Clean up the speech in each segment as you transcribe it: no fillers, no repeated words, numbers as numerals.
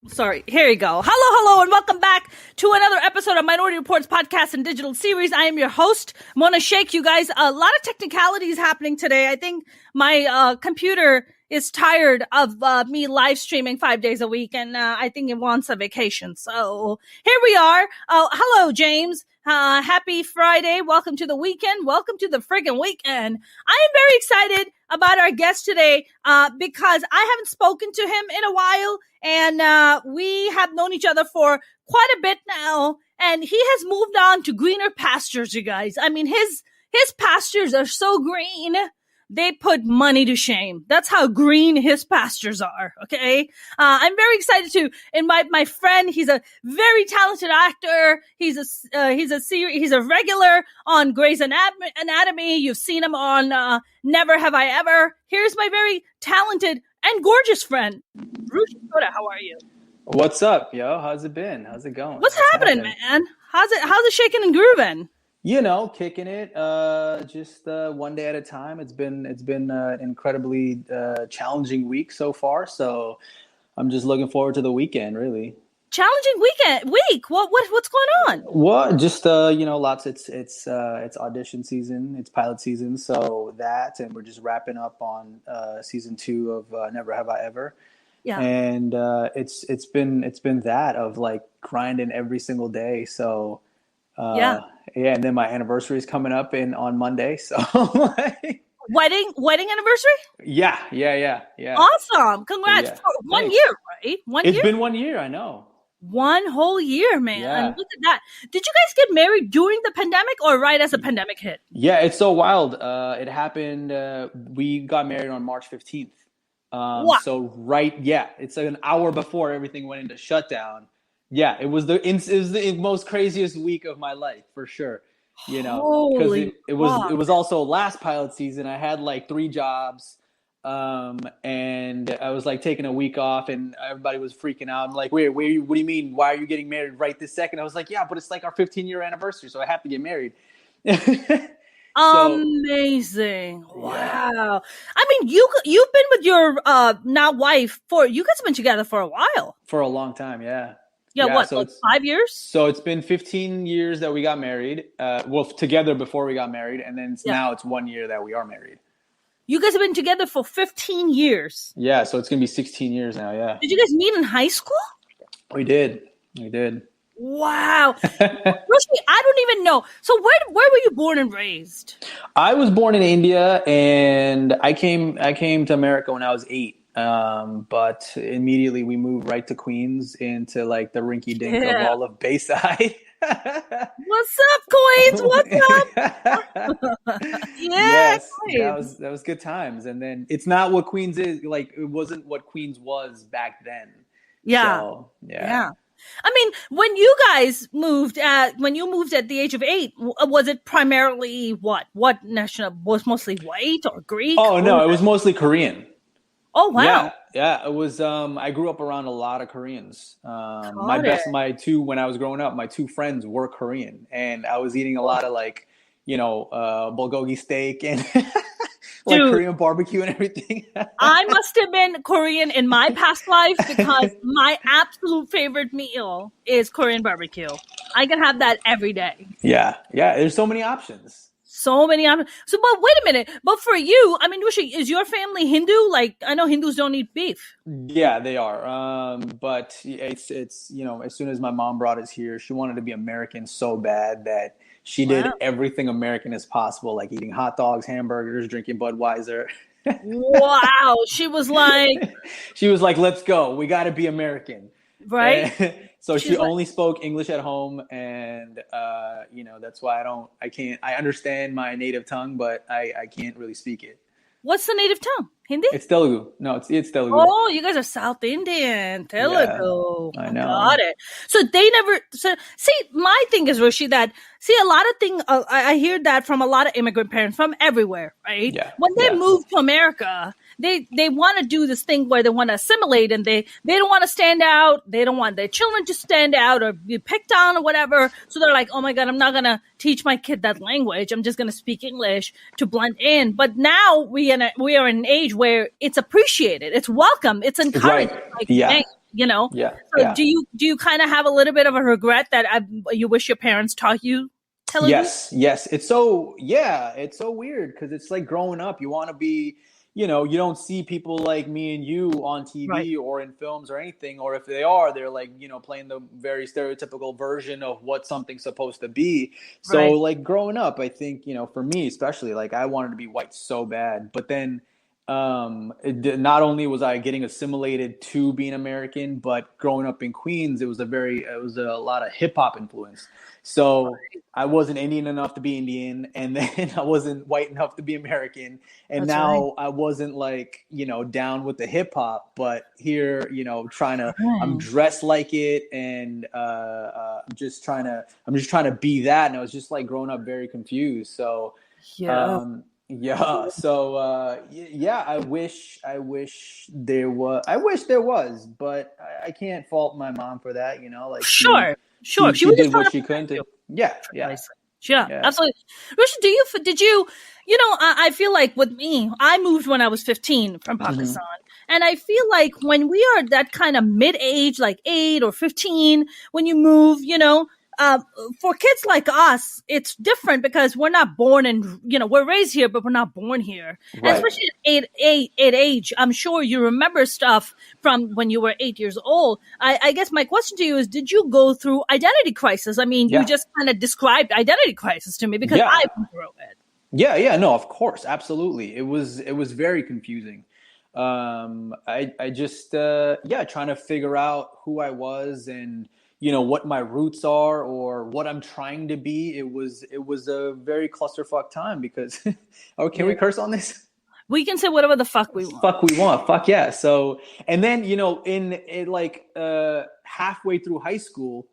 Sorry, here you go. Hello, and welcome back to another episode of Minority Reportz podcast and digital series. I am your host, Mona Sheikh. You guys, a lot of technicalities happening today. I think my computer is tired of me live streaming 5 days a week, and I think it wants a vacation. So here we are. Hello, James. Happy Friday. Welcome to the weekend. Welcome to the friggin' weekend. I am very excited about our guest today because I haven't spoken to him in a while, and we have known each other for quite a bit now, and he has moved on to greener pastures, you guys. I mean, his pastures are so green, they put money to shame. That's how green his pastures are, okay? I'm very excited to invite my friend. He's a very talented actor. He's a regular on Grey's Anatomy. You've seen him on Never Have I Ever. Here's my very talented and gorgeous friend, Rushi Kota. How are you? What's up, yo? How's it been? How's it going? What's happening, man? How's it shaking and grooving? You know, kicking it, just one day at a time. It's been an incredibly challenging week so far. So I'm just looking forward to the weekend, really. Challenging week. What's going on? Well, just lots. It's audition season. It's pilot season. So that, and we're just wrapping up on season 2 of Never Have I Ever. Yeah. And it's been that of like grinding every single day. So. Yeah, and then my anniversary is coming up on Monday, so like, wedding anniversary? Yeah. Awesome! Congrats! Yeah. For 1 year, right? 1 year. It's been 1 year. I know. 1 whole year, man. Yeah. Look at that. Did you guys get married during the pandemic or right as the pandemic hit? Yeah, it's so wild. It happened. We got married on March 15th. Wow. So it's like an hour before everything went into shutdown. Yeah, it was the most craziest week of my life for sure. You know, because it was also last pilot season. I had like 3 jobs, and I was like taking a week off, and everybody was freaking out. I'm like, wait, what do you mean? Why are you getting married right this second? I was like, yeah, but it's like our 15-year anniversary, so I have to get married. Amazing! Wow. Yeah. I mean, you've been with your now wife you guys have been together for a while. For a long time, yeah. Yeah, what, so like 5 years? So it's been 15 years that we got married. Together before we got married, and then now it's 1 year that we are married. You guys have been together for 15 years. Yeah, so it's going to be 16 years now, yeah. Did you guys meet in high school? We did. Wow. Rushi, I don't even know. So where were you born and raised? I was born in India, and I came to America when I was 8. But immediately we moved right to Queens into like the rinky dink of all of Bayside. What's up, Queens? What's up? Yes, that was good times. And then it's not what Queens is like. It wasn't what Queens was back then. Yeah. So, yeah. I mean, when you guys moved at the age of 8, was it primarily what national? Was mostly white or Greek? Oh no, it was mostly Korean. Oh wow! Yeah. It was. I grew up around a lot of Koreans. When I was growing up, my 2 friends were Korean, and I was eating a lot of like, bulgogi steak and like Korean barbecue and everything. I must have been Korean in my past life because my absolute favorite meal is Korean barbecue. I can have that every day. Yeah. There's so many options. So many options. So, but wait a minute. But for you, I mean, Rushi, is your family Hindu? Like, I know Hindus don't eat beef. Yeah, they are. But it's as soon as my mom brought us here, she wanted to be American so bad that she did everything American as possible, like eating hot dogs, hamburgers, drinking Budweiser. Wow. She was like, let's go. We got to be American. Right. So she only spoke English at home, and that's why I understand my native tongue, but I can't really speak it. What's the native tongue? Hindi? It's Telugu. No, it's Telugu. Oh, you guys are South Indian. Telugu. Yeah, I know. Got it. So they never. So see, my thing is, Rushi, that a lot of things. I hear that from a lot of immigrant parents from everywhere, right? Yeah. When they move to America, they want to do this thing where they want to assimilate, and they don't want to stand out. They don't want their children to stand out or be picked on or whatever. So they're like, oh my God, I'm not gonna teach my kid that language. I'm just gonna speak English to blend in. But now we are in an age where it's appreciated, it's welcome, it's encouraged. Right. you know. Yeah. So Yeah. do you kind of have a little bit of a regret that you wish your parents taught you Telugu? Yes, yes. It's so weird because it's like growing up, you want to be, you don't see people like me and you on Right, TV or in films or anything, or if they are, they're like, playing the very stereotypical version of what something's supposed to be. So right. like growing up, I think, for me especially, like I wanted to be white so bad, but then not only was I getting assimilated to being American, but growing up in Queens, it was a lot of hip hop influence. So I wasn't Indian enough to be Indian, and then I wasn't white enough to be American, and That's right. now I wasn't like, down with the hip hop, but here, I'm Right. dressed like it, and I'm just trying to be that, and I was just like growing up very confused. So Yeah. yeah. So yeah, I wish there was, but I can't fault my mom for that. Like Sure, sure. She she was just did trying what to she protect could to. you. Yeah. Yeah. Precisely. Yeah, Yeah. absolutely. Rushi, did you, I feel like with me, I moved when I was 15 from Hmm. Pakistan. And I feel like when we are that kind of mid age, like 8 or 15, when you move, uh, for kids like us, it's different because we're not born and, we're raised here, but we're not born here. And Right. especially at eight age, I'm sure you remember stuff from when you were 8 years old. I guess my question to you is, did you go through identity crisis? I mean, you Yeah. just kind of described identity crisis to me because I Yeah. went through it. Yeah. Yeah. No, of course. Absolutely. It was very confusing. I just, yeah, trying to figure out who I was and, what my roots are or what I'm trying to be. It was a very clusterfuck time because, oh, can Yeah. we curse on this? We can say whatever the fuck we want. Fuck we want. Fuck yeah. So, and then, in like, halfway through high school,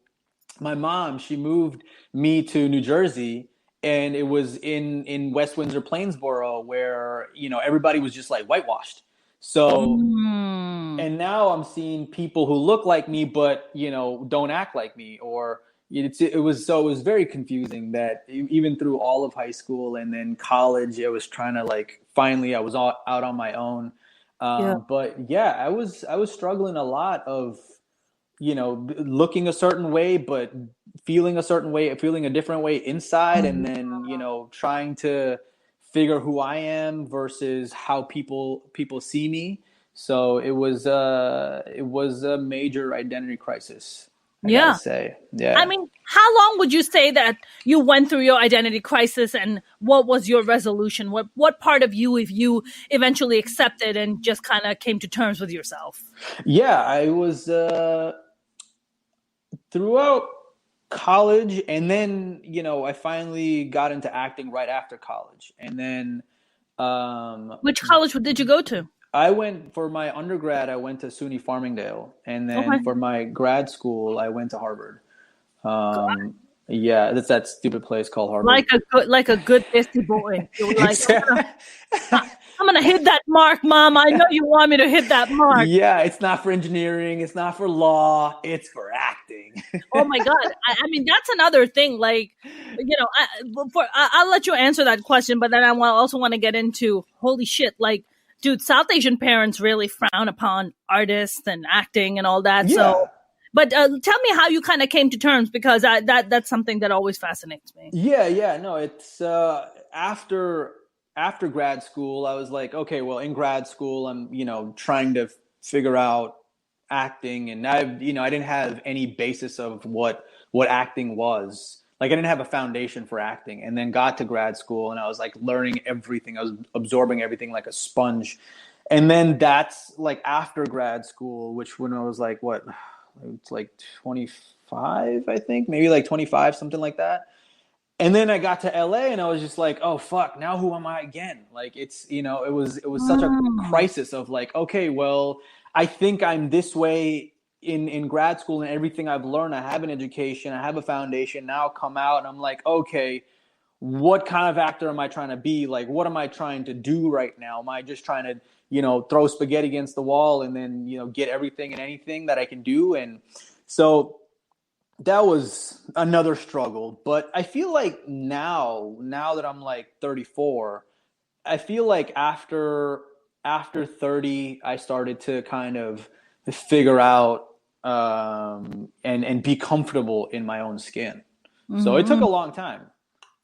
my mom, she moved me to New Jersey, and it was in West Windsor Plainsboro where, everybody was just like whitewashed. So, Mm. and now I'm seeing people who look like me but, don't act like me, or it was very confusing that even through all of high school and then college, I was trying to like finally I was out on my own. Yeah. But yeah, I was struggling a lot of, looking a certain way, but feeling a certain way, feeling a different way inside, and then, trying to figure who I am versus how people see me. So it was a major identity crisis, I gotta Yeah. say. I Yeah. mean, how long would you say that you went through your identity crisis, and what was your resolution? What part of you, if you eventually accepted and just kind of came to terms with yourself? Yeah, I was throughout college, and then, I finally got into acting right after college. And then um Which college did you go to? I went for my undergrad, I went to SUNY Farmingdale, and then Okay. for my grad school, I went to Harvard. Um, yeah, that's that stupid place called Harvard. Like a good bestie boy. You were like, Exactly. I'm gonna hit that mark, Mom. I know you want me to hit that mark. Yeah, it's not for engineering, it's not for law, it's for acting. Oh my God. I mean, that's another thing. Like, I'll let you answer that question, but then also want to get into holy shit. Like, dude, South Asian parents really frown upon artists and acting and all that. Yeah. So, but tell me how you kind of came to terms because that's something that always fascinates me. Yeah, yeah, no, it's after grad school, I was like, okay, well, in grad school, I'm, trying to figure out acting, and I didn't have any basis of what acting was. Like I didn't have a foundation for acting, and then got to grad school, and I was like learning everything. I was absorbing everything like a sponge. And then that's like after grad school, which when I was like, what, it's like 25, I think, maybe like 25, something like that. And then I got to LA, and I was just like, oh fuck, now who am I again? Like it's, it was such a Mm. crisis of like, okay, well, I think I'm this way in grad school, and everything I've learned, I have an education, I have a foundation. Now come out and I'm like, okay, what kind of actor am I trying to be? Like, what am I trying to do right now? Am I just trying to, throw spaghetti against the wall and then, get everything and anything that I can do? And so that was another struggle. But I feel like now that I'm like 34, I feel like after 30, I started to kind of figure out and be comfortable in my own skin. So it took a long time.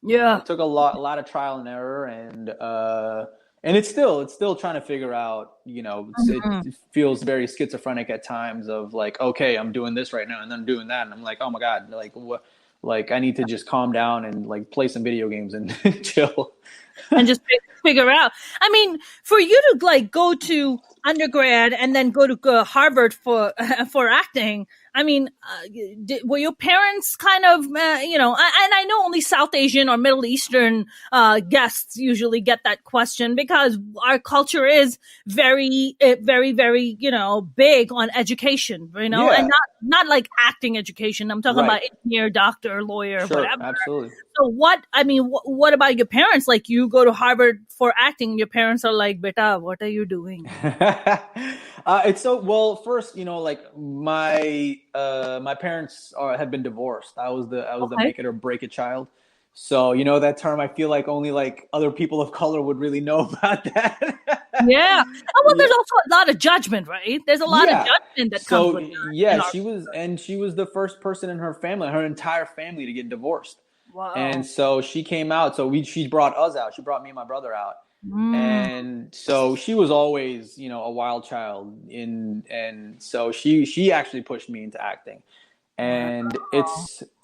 Yeah. It took a lot of trial and error, and it's still trying to figure out, it feels very schizophrenic at times of like, okay, I'm doing this right now and then I'm doing that. And I'm like, oh my God, like what, like I need to just calm down and like play some video games and chill. And just figure out. I mean, for you to like go to undergrad and then go to Harvard for acting. I mean, were your parents kind of, and I know only South Asian or Middle Eastern guests usually get that question because our culture is very, very, very, big on education, and not like acting education. I'm talking about engineer, doctor, lawyer, sure, whatever. Absolutely. So what about your parents? Like you go to Harvard for acting, your parents are like, "Beta, what are you doing?" It's so well. First, like my parents have been divorced. I was the make it or break it child. So that term. I feel like only like other people of color would really know about that. Yeah. Oh, well, there's also a lot of judgment, right? There's a lot of judgment that comes with that. Yeah, she was the first person in her family, her entire family, to get divorced. Wow. And so she came out. So she brought us out. She brought me and my brother out. And so she was always, a wild child and so she actually pushed me into acting. And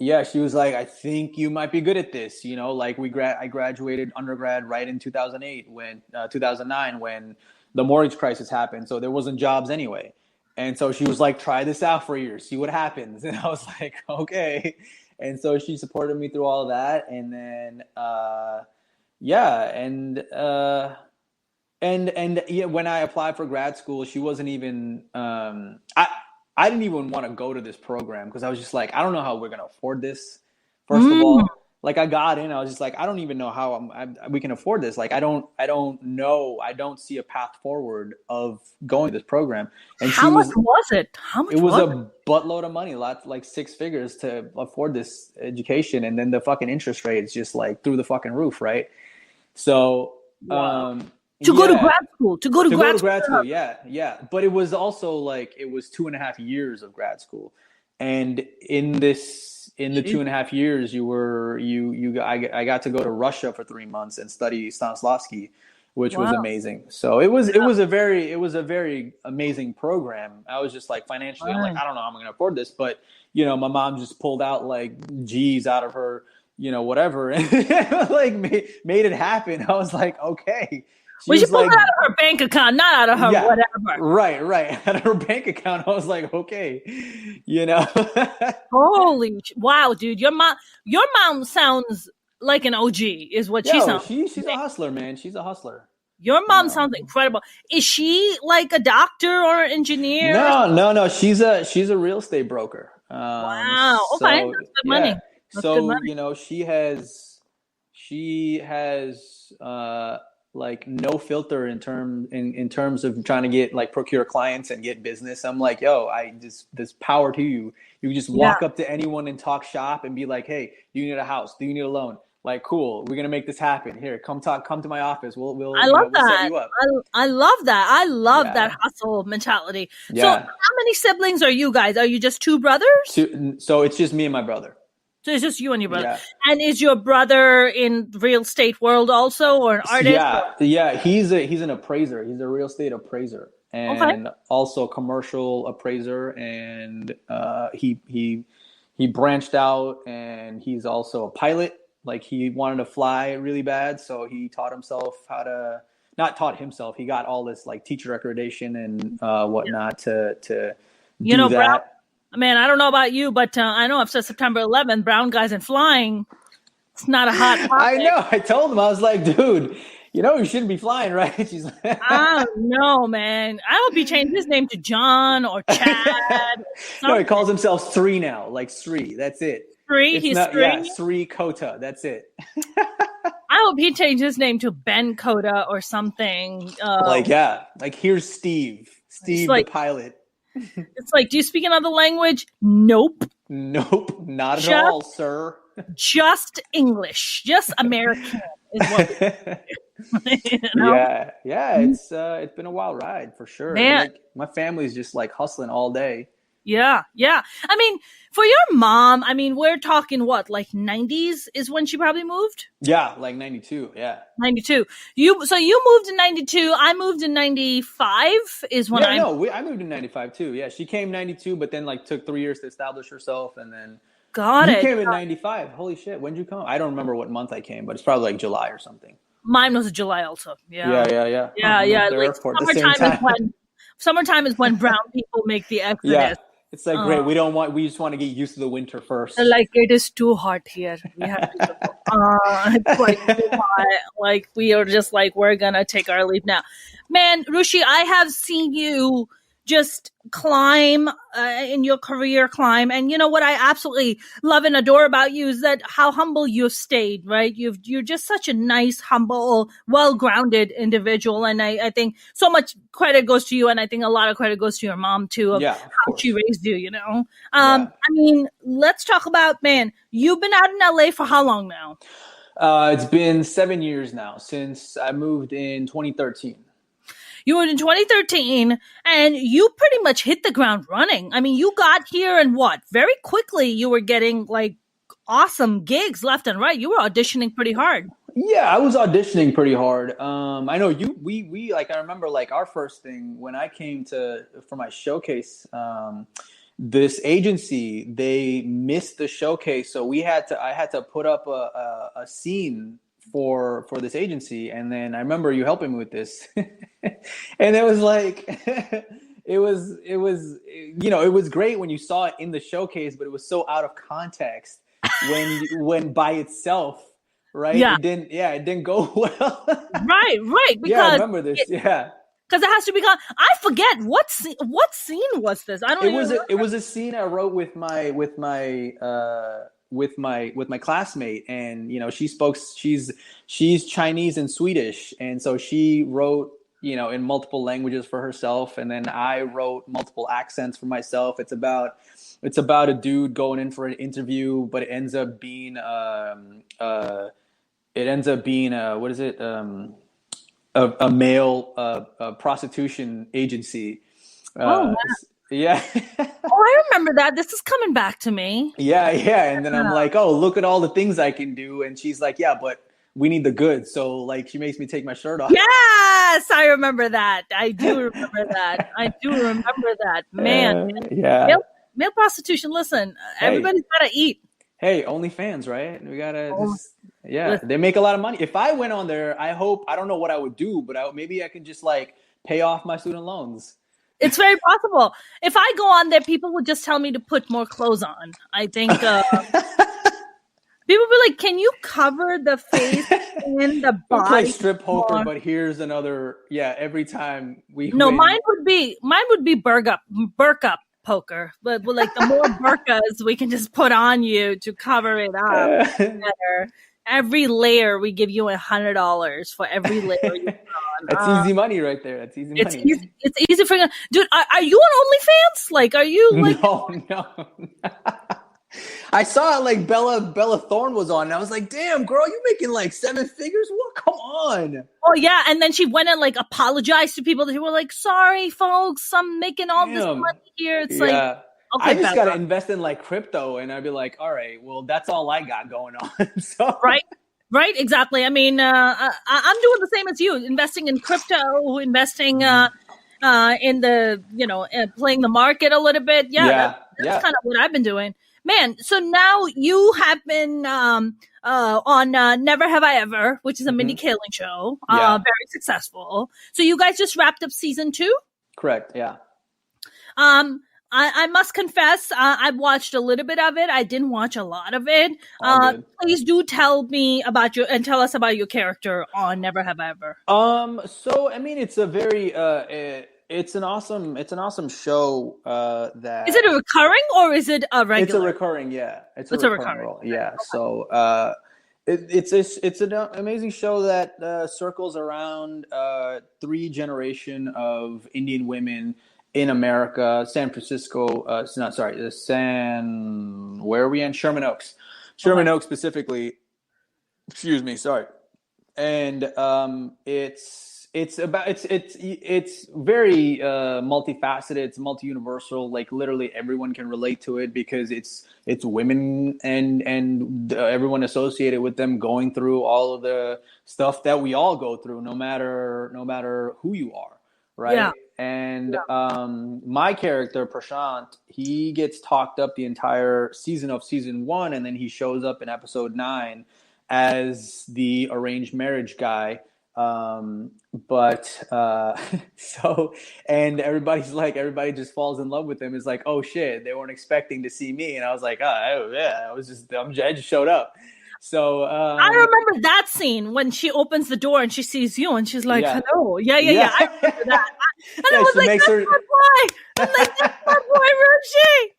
she was like, I think you might be good at this. Like I graduated undergrad right in 2009 when the mortgage crisis happened. So there wasn't jobs anyway. And so she was like, try this out for a year, see what happens. And I was like, okay. And so she supported me through all of that. And then, when I applied for grad school, she wasn't even, I didn't even want to go to this program because I was just like, I don't know how we're going to afford this. First of all, like I got in, I was just like, I don't even know how we can afford this. Like, I don't know. I don't see a path forward of going to this program. And how much was it? How much? It was a buttload of money, like 6 figures to afford this education. And then the fucking interest rate is just like through the fucking roof. Right. So, to go to grad school, to go to grad school. Yeah. But it was also like, it was 2.5 years of grad school. And in the 2.5 years, I got to go to Russia for 3 months and study Stanislavski, which was amazing. So it was a very amazing program. I was just like financially, I'm like, I don't know how I'm going to afford this, but my mom just pulled out like G's out of her, whatever, and like made it happen. I was like, okay. She pulled it out of her bank account, not out of her whatever. Right. Out of her bank account. I was like, okay, Holy wow, dude! Your mom sounds like an OG, is what she sounds. She's a hustler, man. She's a hustler. Your mom sounds incredible. Is she like a doctor or an engineer? No. She's a real estate broker. Wow. Okay, that's good money. That's so good money. she has like no filter in terms of trying to get like procure clients and get business. I'm like, yo, this power to you. You just walk up to anyone and talk shop and be like, hey, do you need a house? Do you need a loan? Like, cool, we're gonna make this happen. Here, come to my office. We'll set you up. I love that. I love that hustle mentality. Yeah. So how many siblings are you guys? Are you just 2 brothers? So it's just me and my brother. So it's just you and your brother. Yeah. And is your brother in real estate world also, or an artist? Yeah. He's an appraiser. He's a real estate appraiser and also a commercial appraiser. And he branched out, and he's also a pilot. Like he wanted to fly really bad, so he taught himself how to. Not taught himself. He got all this like teacher accreditation and whatnot to do that. Brown, man, I don't know about you, but I know after September 11th, brown guys and flying, it's not a hot topic. I know. I told him, I was like, dude, you shouldn't be flying, right? She's like, I don't know, man. I hope he changed his name to John or Chad. No, he calls himself Sri now, like Sri. That's it. Sri? He's Sri? Yeah, Sri Kota. That's it. I hope he changed his name to Ben Kota or something. Like here's Steve the pilot. It's like, do you speak another language? Nope, not at all, sir. Just English, just American is what. You know? Yeah. It's been a wild ride for sure. And Man. like my family's just like hustling all day. Yeah. I mean, for your mom, I mean, we're talking what, like 90s is when she probably moved? Yeah, like 92. Yeah. 92. You moved in 92. I moved in 95 is when I moved in 95 too. Yeah, she came 92, but then like took 3 years to establish herself, and then got you it. came in 95. Holy shit, when did you come? I don't remember what month I came, but it's probably like July or something. Mine was July also. Yeah. Yeah. The Like airport at the same time. Summertime is when brown people make the exodus. Yeah. It's like great. We just want to get used to the winter first. Like it is too hot here. We have to it's like too hot. Like we are just like we're gonna take our leave now. Man, Rushi, I have seen you just climb in your career climb, and you know what I absolutely love and adore about you is that how humble you've stayed, right? You're just such a nice, humble, well-grounded individual, and I think so much credit goes to you, and I think a lot of credit goes to your mom too of how she raised you, you know. I mean, let's talk about, man, you've been out in LA for how long now? It's been 7 years now since I moved in 2013. You moved in 2013, and you pretty much hit the ground running. I mean, you got here and very quickly you were getting like awesome gigs left and right. You were auditioning pretty hard. Yeah, I was auditioning pretty hard. I know we like, I remember like our first thing when I came for my showcase, this agency, they missed the showcase. So I had to put up a scene for this agency, and then I remember you helping me with this, and it was like it was it was great when you saw it in the showcase, but it was so out of context when by itself, right? Yeah. It didn't go well. Right. Because I remember this. Because it has to be gone. I forget what scene was this. I don't. It was a scene I wrote with my classmate, and you know she's Chinese and Swedish, and so she wrote in multiple languages for herself, and then I wrote multiple accents for myself. It's about a dude going in for an interview, but it ends up being what is it, a male prostitution agency. Yeah. Oh, I remember that. This is coming back to me. Yeah. And then I'm like, oh, look at all the things I can do. And she's like, yeah, but we need the goods. So like she makes me take my shirt off. Yes, I remember that. I do remember that. Man. Yeah. Male prostitution. Listen, everybody's got to eat. Hey, OnlyFans, right? We got to they make a lot of money. If I went on there, I don't know what I would do, but maybe I can just like pay off my student loans. It's very possible. If I go on there, people would just tell me to put more clothes on. I think people be like, "Can you cover the face and the body?" We play strip poker, but here's another. Yeah, every time we. No, win. mine would be burqa poker, but like the more burqas we can just put on you to cover it up better. Every layer we give you $100 for every layer you put on. That's easy money right there. That's easy money. It's easy for you. Dude, are you on OnlyFans? Like, are you like... No. I saw like Bella Thorne was on, and I was like, damn, girl, you making like 7 figures? What? Come on. Oh, yeah. And then she went and like apologized to people that were like, sorry, folks, I'm making all this money here. It's like, okay, I just got to invest in like crypto, and I'd be like, all right, well, that's all I got going on. So Right. Exactly. I mean, I'm doing the same as you, investing in crypto, investing in the, playing the market a little bit. That's kind of what I've been doing. Man, so now you have been on Never Have I Ever, which is a mini Kaling show. Very successful. So you guys just wrapped up season 2? Correct, yeah. I must confess, I've watched a little bit of it. I didn't watch a lot of it. Please do tell us about your character on Never Have I Ever. So I mean, it's a very it's an awesome show. That is it a recurring or is it a regular? It's a recurring, yeah. It's a recurring role, yeah. Okay. So it's an amazing show that circles around 3 generation of Indian women in America, San Francisco. Where are we in? Sherman Oaks. Sherman Oaks specifically. Excuse me, sorry. and it's very multifaceted. It's multi-universal. Like literally everyone can relate to it because it's women and everyone associated with them going through all of the stuff that we all go through, no matter who you are, right? Yeah. And my character Prashant, he gets talked up the entire season of season 1, and then he shows up in episode 9 as the arranged marriage guy. But so, and everybody just falls in love with him. It's like, oh shit, they weren't expecting to see me, and I was like, oh yeah, I just showed up. So I remember that scene when she opens the door and she sees you and she's like, hello. Yeah. I remember that. And I was like, that's my boy. I'm like, that's my boy, Rushi.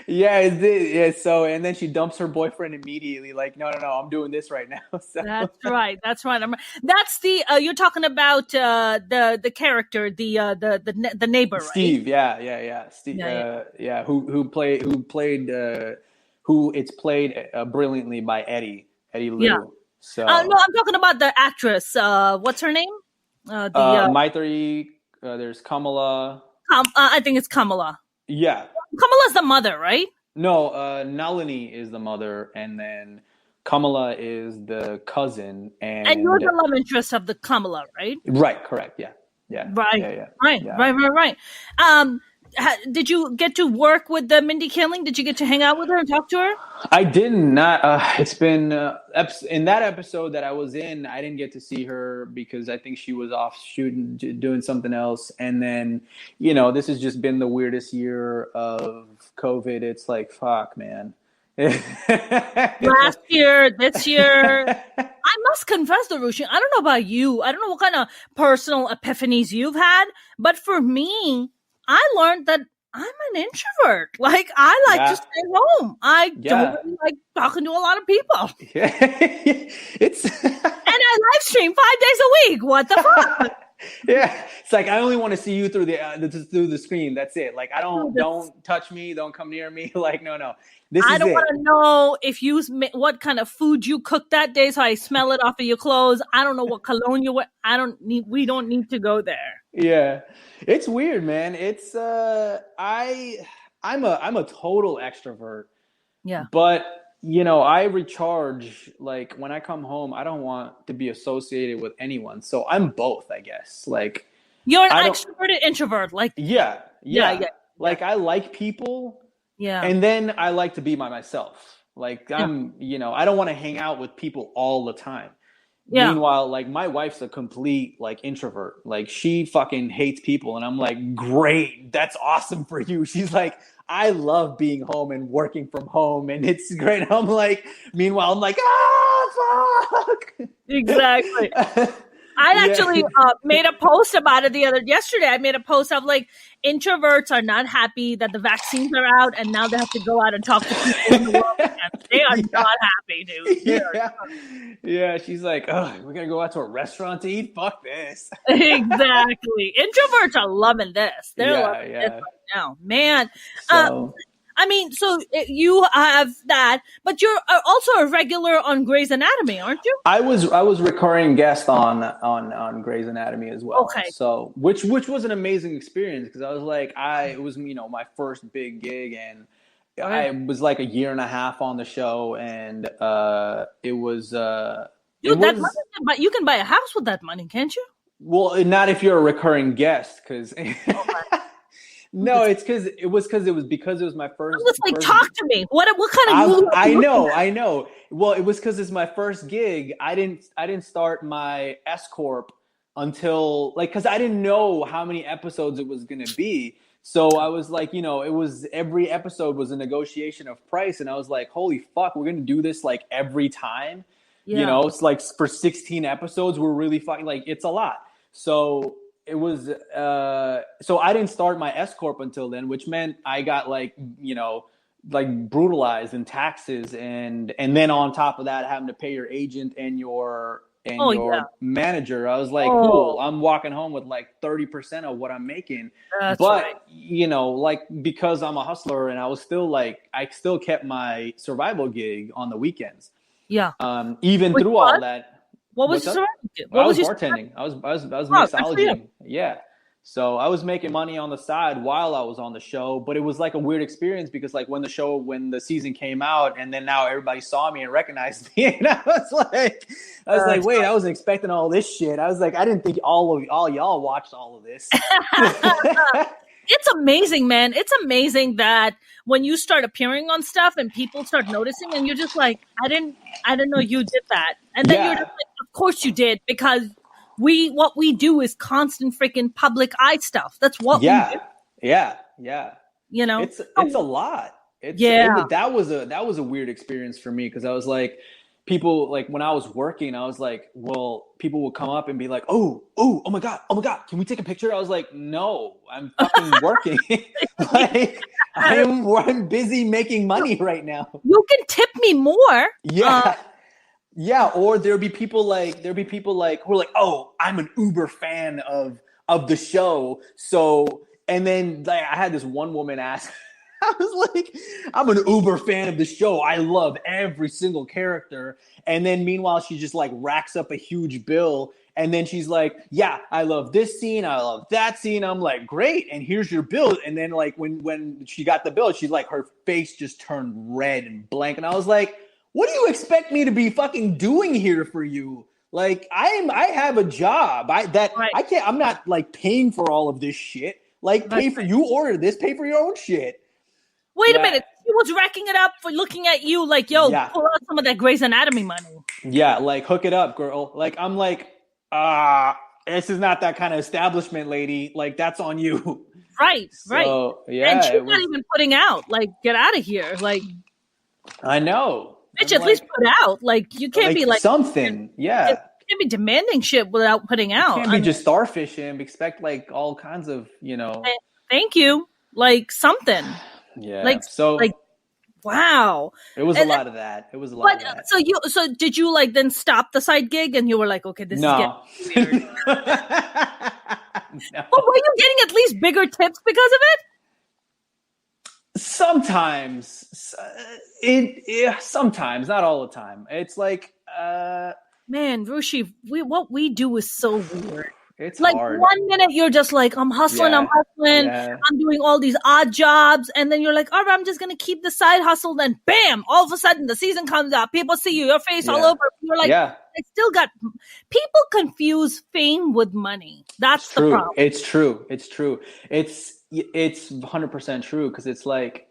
Yeah. So, and then she dumps her boyfriend immediately. Like, no, I'm doing this right now. So. That's right. That's the you're talking about the character, the neighbor, right? Steve. Yeah. Steve. Yeah. Who it's played brilliantly by Eddie Liu. Yeah. So no, I'm talking about the actress. What's her name? Maitri. There's Kamala. I think it's Kamala. Yeah. Kamala's the mother, right? No, Nalini is the mother, and then Kamala is the cousin. And you're the love interest of the Kamala, right? Right. Correct. Yeah. Right. Yeah. Right. Did you get to work with the Mindy Kaling? Did you get to hang out with her and talk to her? I didn't. It's been in that episode that I was in. I didn't get to see her because I think she was off shooting, doing something else. And then, this has just been the weirdest year of COVID. It's like, fuck, man. Last year, this year. I must confess, Rushi, I don't know about you. I don't know what kind of personal epiphanies you've had, but for me, I learned that I'm an introvert. Like, I like to stay home. I don't really like talking to a lot of people. Yeah. And I live stream 5 days a week. What the fuck? Yeah, it's like I only want to see you through the screen. That's it. Like, don't touch me. Don't come near me. Like, no. I don't want to know what kind of food you cooked that day, so I smell it off of your clothes. I don't know what cologne you wear. We don't need to go there. Yeah, it's weird, man. It's I'm a total extrovert. Yeah, but I recharge. Like, when I come home, I don't want to be associated with anyone. So I'm both, I guess. Like, you're an extroverted introvert. Like, yeah. Like, I like people. Yeah. And then I like to be by myself. Like, I don't want to hang out with people all the time. Yeah. Meanwhile, like, my wife's a complete, like, introvert. Like, she fucking hates people. And I'm like, great. That's awesome for you. She's like, I love being home and working from home. And it's great. And I'm like, meanwhile, I'm like, fuck. Exactly. I actually made a post about it yesterday. I made a post of, like, introverts are not happy that the vaccines are out and now they have to go out and talk to people in the world again. They are not happy, dude. Yeah, she's like, oh, we're going to go out to a restaurant to eat? Fuck this. Exactly. Introverts are loving this. They're loving this right now. Man. So you have that, but you're also a regular on Grey's Anatomy, aren't you? I was recurring guest on Grey's Anatomy as well. Okay. So which was an amazing experience because I was like, it was my first big gig, and I was like a year and a half on the show, and it was. Dude, that money, but you can buy a house with that money, can't you? Well, not if you're a recurring guest, because. No, it's because it was my first. Just like, talk to me. What kind of movie? I know. Well, it was because it's my first gig. I didn't start my S corp until, like, because I didn't know how many episodes it was gonna be. So I was like, it was every episode was a negotiation of price, and I was like, holy fuck, we're gonna do this like every time. Yeah. It's like for 16 episodes, we're really fucking, like, it's a lot. So. It was so I didn't start my S corp until then, which meant I got like brutalized in taxes and then on top of that having to pay your agent and your manager. I was like, cool, I'm walking home with like 30% of what I'm making. That's right. Like, because I'm a hustler and I still kept my survival gig on the weekends. Yeah. Even through all that. What was What's your up? sorority? Well, What I was was your bartending. I was Oh, good for you. mixologing. Yeah. So I was making money on the side while I was on the show, but it was like a weird experience because like when the season came out and then now everybody saw me and recognized me and I was like, wait, I wasn't expecting all this shit. I was like, I didn't think all y'all watched all of this. It's amazing, man. It's amazing that when you start appearing on stuff and people start noticing and you're just like, I didn't know you did that. And then you're just like, of course you did, because what we do is constant freaking public eye stuff. That's what we do. Yeah. You know? It's a lot. That was a weird experience for me because I was like, people, like when I was working, I was like, well, people would come up and be like, oh my god, can we take a picture? I was like, no, I'm fucking working. Like I'm busy making money right now. You can tip me more. Yeah, or there'd be people like who are like, oh, I'm an uber fan of the show. So, and then like I had this one woman ask, I was like, I'm an uber fan of the show. I love every single character. And then meanwhile, she just like racks up a huge bill. And then she's like, yeah, I love this scene. I love that scene. I'm like, great. And here's your bill. And then like when she got the bill, she's like, her face just turned red and blank. And I was like, what do you expect me to be fucking doing here for you? Like I have a job. I can't, I'm not like paying for all of this shit. Like you ordered this, pay for your own shit. Wait a minute. She was racking it up for looking at you like, yo, pull out some of that Grey's Anatomy money. Yeah, like hook it up, girl. Like I'm like, this is not that kind of establishment, lady. Like that's on you. Right. Yeah. And she's not even putting out. Like, get out of here. Like, I know. Bitch, at least put out. Like, you can't be like something. Yeah. You can't be demanding shit without putting out. You can't be just starfishing and expect like all kinds of, Thank you. Like something. Yeah. Like wow. It was a lot of that. It was a lot of that. So did you like then stop the side gig and you were like, okay, this is getting weird. No. But were you getting at least bigger tips because of it? Sometimes. Sometimes, not all the time. It's like man, Rushi, what we do is so weird. It's like hard. 1 minute you're just like, I'm hustling, I'm doing all these odd jobs, and then you're like, all right, I'm just gonna keep the side hustle. Then bam, all of a sudden the season comes out, people see you, your face all over. You're like, I still got people confuse fame with money. That's the problem. It's true. It's 100% true because it's like,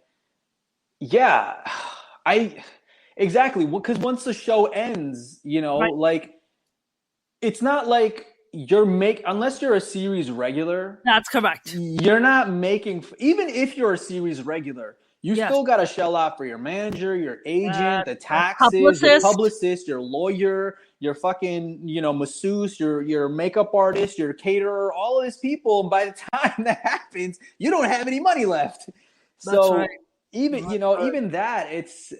exactly, because once the show ends, like it's not like unless you're a series regular. That's correct. You're not making, even if you're a series regular, you still got to shell out for your manager, your agent, the taxes, your publicist, your lawyer, your fucking, masseuse, your makeup artist, your caterer, all of these people. And by the time that happens, you don't have any money left. So even that, it's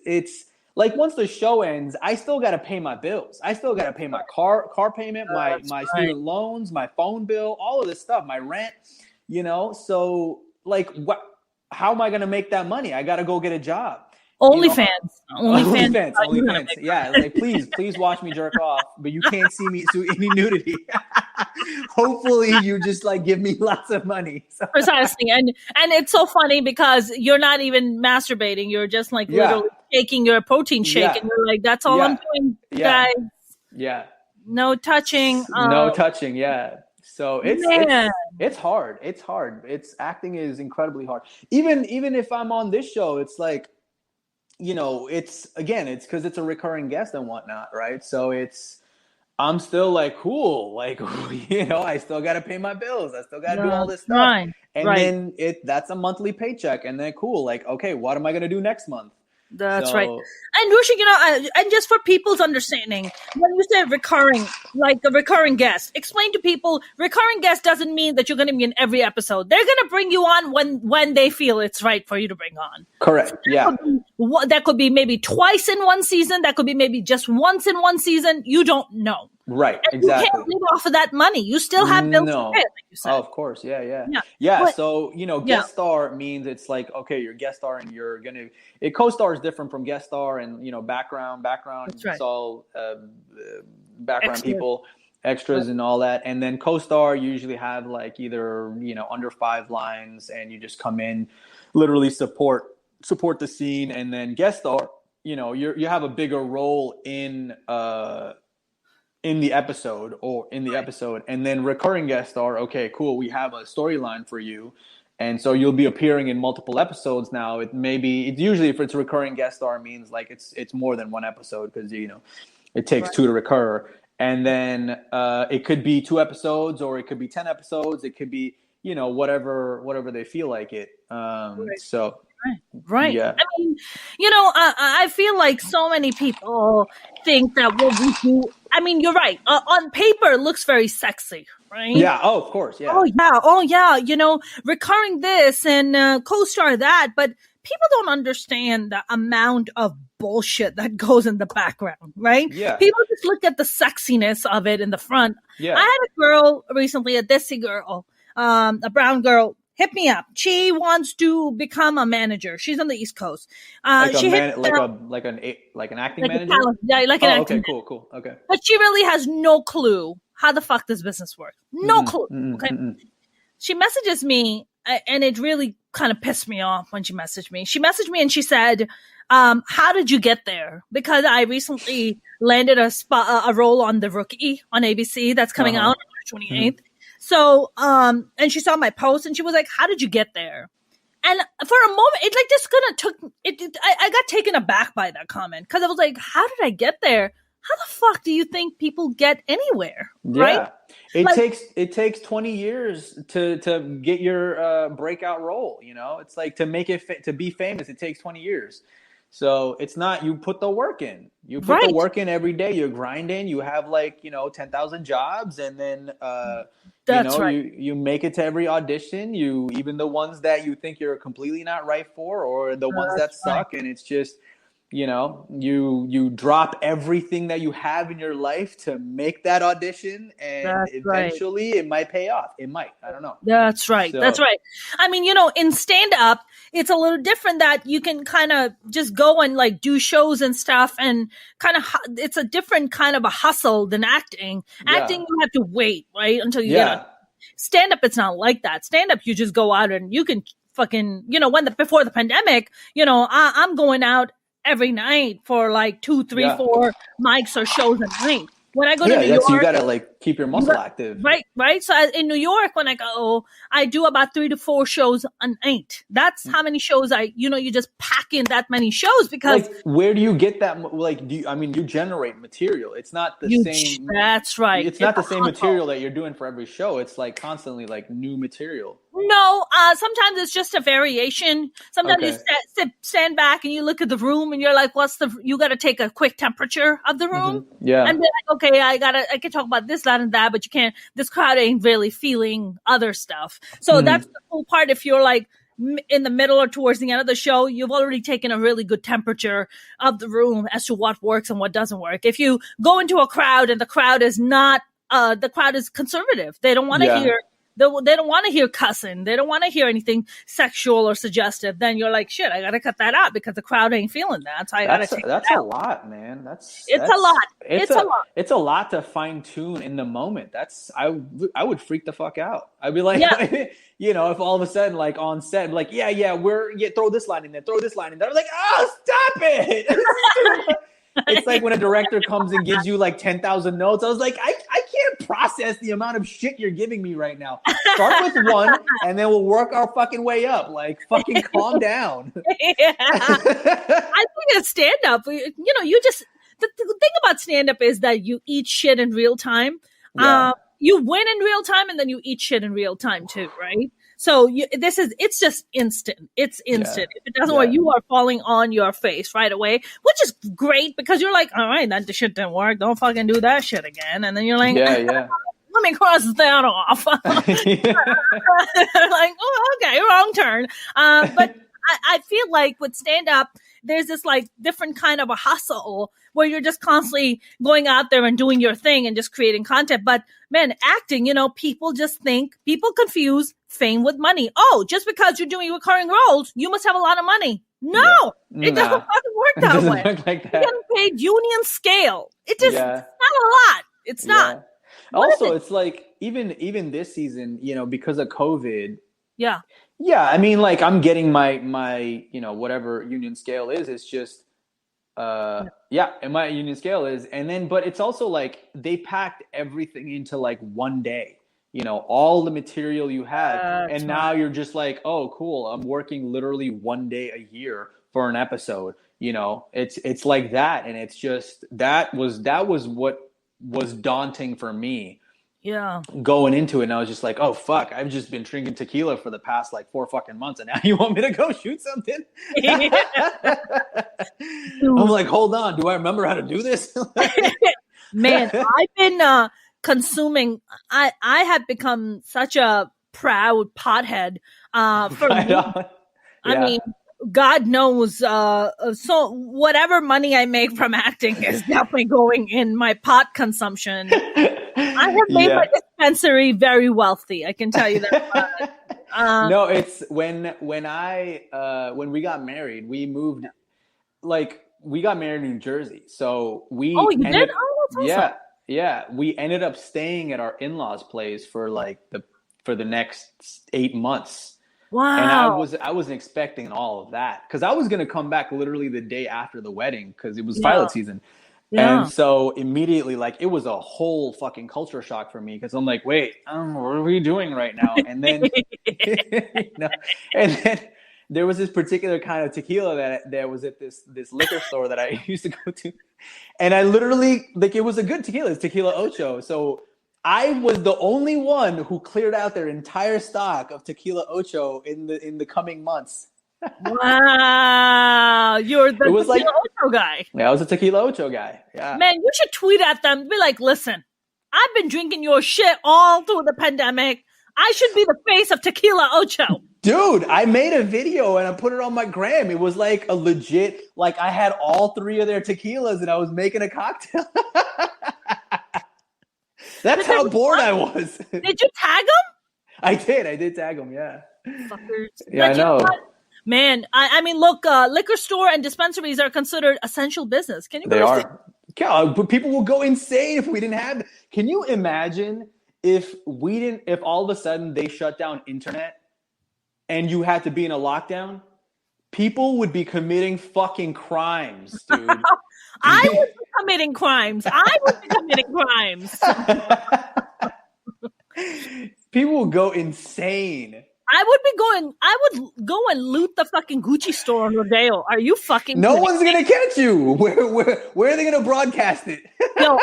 like once the show ends, I still got to pay my bills. I still got to pay my car payment, my student loans, my phone bill, all of this stuff, my rent, So like, how am I going to make that money? I got to go get a job. OnlyFans. Yeah, like please watch me jerk off, but you can't see me do any nudity. Hopefully, you just like give me lots of money. So. Precisely, and it's so funny because you're not even masturbating; you're just like literally taking your protein shake, and you're like, "That's all I'm doing, guys." Yeah. No touching. No touching. Yeah. So it's hard. It's hard. Acting is incredibly hard. Even if I'm on this show, it's like. It's because it's a recurring guest and whatnot, right? So I'm still like, cool, like, I still got to pay my bills. I still got to do all this stuff. Right, and then that's a monthly paycheck. And then cool, like, okay, what am I going to do next month? That's right. And Rushi, and just for people's understanding, when you say recurring, like a recurring guest, explain to people, recurring guest doesn't mean that you're going to be in every episode. They're going to bring you on when they feel it's right for you to bring on. Correct. That could be maybe twice in one season. That could be maybe just once in one season. You don't know. Right. And exactly. You can't live off of that money. You still have bills to pay, like you said. Oh, of course. Yeah. But, so, guest star means it's like, okay, you're guest star and you're going to, co-star is different from guest star and, background. That's right. It's all background people, extras and all that. And then co-star usually have like either, under 5 lines, and you just come in, literally support the scene. And then guest star, you have a bigger role in the episode and then recurring guest star. Okay, cool. We have a storyline for you. And so you'll be appearing in multiple episodes now. It's usually, if it's a recurring guest star, means like it's more than one episode, because it takes 2 to recur. And then it could be 2 episodes, or it could be 10 episodes. It could be whatever they feel like it. So right. Yeah. I mean, I feel like so many people think that what we do. I mean, you're right. On paper, it looks very sexy, right? Yeah. Oh, of course. Yeah. Oh, yeah. Recurring this and co-star that, but people don't understand the amount of bullshit that goes in the background, right? Yeah. People just look at the sexiness of it in the front. Yeah. I had a girl recently, a Desi girl, a brown girl, hit me up. She wants to become a manager. She's on the East Coast. Like an acting manager? Like an acting. Okay, cool. Okay. But she really has no clue how the fuck this business works. No clue. Okay. She messages me, and it really kind of pissed me off when she messaged me. She messaged me and she said, how did you get there? Because I recently landed a role on The Rookie on ABC that's coming out on March 28th. So, and she saw my post and she was like, how did you get there? And for a moment, it like just kind of took it. I got taken aback by that comment, because I was like, how did I get there? How the fuck do you think people get anywhere? Right? Yeah. It takes 20 years to get your breakout role. It's like, to make it to be famous, it takes 20 years. So it's not, you put the work in. You put the work in every day. You're grinding. You have 10,000 jobs, and then you make it to every audition. Even the ones that you think you're completely not right for, or the ones that suck, and it's just you drop everything that you have in your life to make that audition, and eventually it might pay off. It might. I don't know. That's right. That's right. I mean, in stand-up, it's a little different, that you can kind of just go and like do shows and stuff, and kind of it's a different kind of a hustle than acting. Acting, you have to wait, right, until you get on. Stand-up, it's not like that. Stand-up, you just go out and you can fucking, before the pandemic, I'm going out every night for like 2, 3, 4 mics or shows a night. When I go to New York, you gotta keep your muscle active. Right. So in New York, when I go, I do about 3 to 4 shows a night. That's how many shows you just pack in that many shows, because where do you get that? You generate material. It's not the same. That's right. It's not the same material that you're doing for every show. It's constantly new material. No, sometimes it's just a variation. Sometimes you stand back and you look at the room and you're like, you got to take a quick temperature of the room. Yeah. And be like, okay, I can talk about this, that, and that, but you can't, this crowd ain't really feeling other stuff. So that's the cool part. If you're in the middle or towards the end of the show, you've already taken a really good temperature of the room as to what works and what doesn't work. If you go into a crowd and the crowd is not, the crowd is conservative. They don't want to hear, they don't want to hear cussing. They don't want to hear anything sexual or suggestive. Then you're like, shit, I got to cut that out because the crowd ain't feeling that. So I got to take That's that a out. Lot, man. It's a lot. It's a lot. It's a lot to fine tune in the moment. I would freak the fuck out. I'd be like, if all of a sudden, on set, throw this line in there, throw this line in there. I'm like, oh, stop it. It's like when a director comes and gives you 10,000 notes. I was like, I can't process the amount of shit you're giving me right now. Start with one, and then we'll work our fucking way up. Fucking calm down. I think a stand-up, you just, the thing about stand-up is that you eat shit in real time. Yeah. You win in real time, and then you eat shit in real time too, right? So it's just instant. It's instant. If it doesn't work, you are falling on your face right away, which is great, because you're like, all right, that shit didn't work. Don't fucking do that shit again. And then you're like, let me cross that off. Okay, wrong turn. But I feel like with stand up, there's this different kind of a hustle where you're just constantly going out there and doing your thing and just creating content. But man, acting, people confuse fame with money. Oh, just because you're doing recurring roles, you must have a lot of money. No, it doesn't fucking work It that doesn't way. work like that. You're getting paid union scale. It's not a lot. It's not. Also, it's like even this season, because of COVID. Yeah. Yeah, I mean, like I'm getting my whatever union scale is. It's just and my union scale is, and then but it's also like they packed everything into like one day. All the material you had, and now you're just like, oh, cool. I'm working literally one day a year for an episode. It's like that, and it's just that was what was daunting for me. Yeah. Going into it, and I was just like, oh fuck, I've just been drinking tequila for the past like 4 fucking months, and now you want me to go shoot something? I'm like, hold on, do I remember how to do this? Man, I've been consuming. I have become such a proud pothead. For me, I mean, God knows. So whatever money I make from acting is definitely going in my pot consumption. I have made my dispensary very wealthy. I can tell you that. No, it's when we got married, we moved. Like we got married in New Jersey, so we. Oh, you did? Oh, that's awesome. Yeah. We ended up staying at our in-laws' place for the next 8 months. Wow. And I wasn't expecting all of that because I was gonna come back literally the day after the wedding because it was pilot season. Yeah. And so immediately, like, it was a whole fucking culture shock for me because I'm like, wait, what are we doing right now? And then, and then there was this particular kind of tequila that was at this liquor store that I used to go to, and I literally it was a good tequila. It's Tequila Ocho. So I was the only one who cleared out their entire stock of Tequila Ocho in the coming months. Wow, you're the Tequila Ocho guy. Yeah, I was a Tequila Ocho guy. Yeah, man, you should tweet at them. Be like, listen, I've been drinking your shit all through the pandemic. I should be the face of Tequila Ocho. Dude, I made a video and I put it on my gram. It was like a legit, like I had all 3 of their tequilas and I was making a cocktail. That's how bored I was. Did you tag them? I did tag them, yeah. Fuckers. Yeah, but I know. Man, I mean, look, liquor store and dispensaries are considered essential business. Can you believe They are. Yeah, but people will go insane if we didn't have. Can you imagine if all of a sudden they shut down internet and you had to be in a lockdown? People would be committing fucking crimes, dude. I would be committing crimes. People will go insane. I would go and loot the fucking Gucci store on Rodeo. Are you fucking No one's going to catch you. Where are they going to broadcast it? Yo,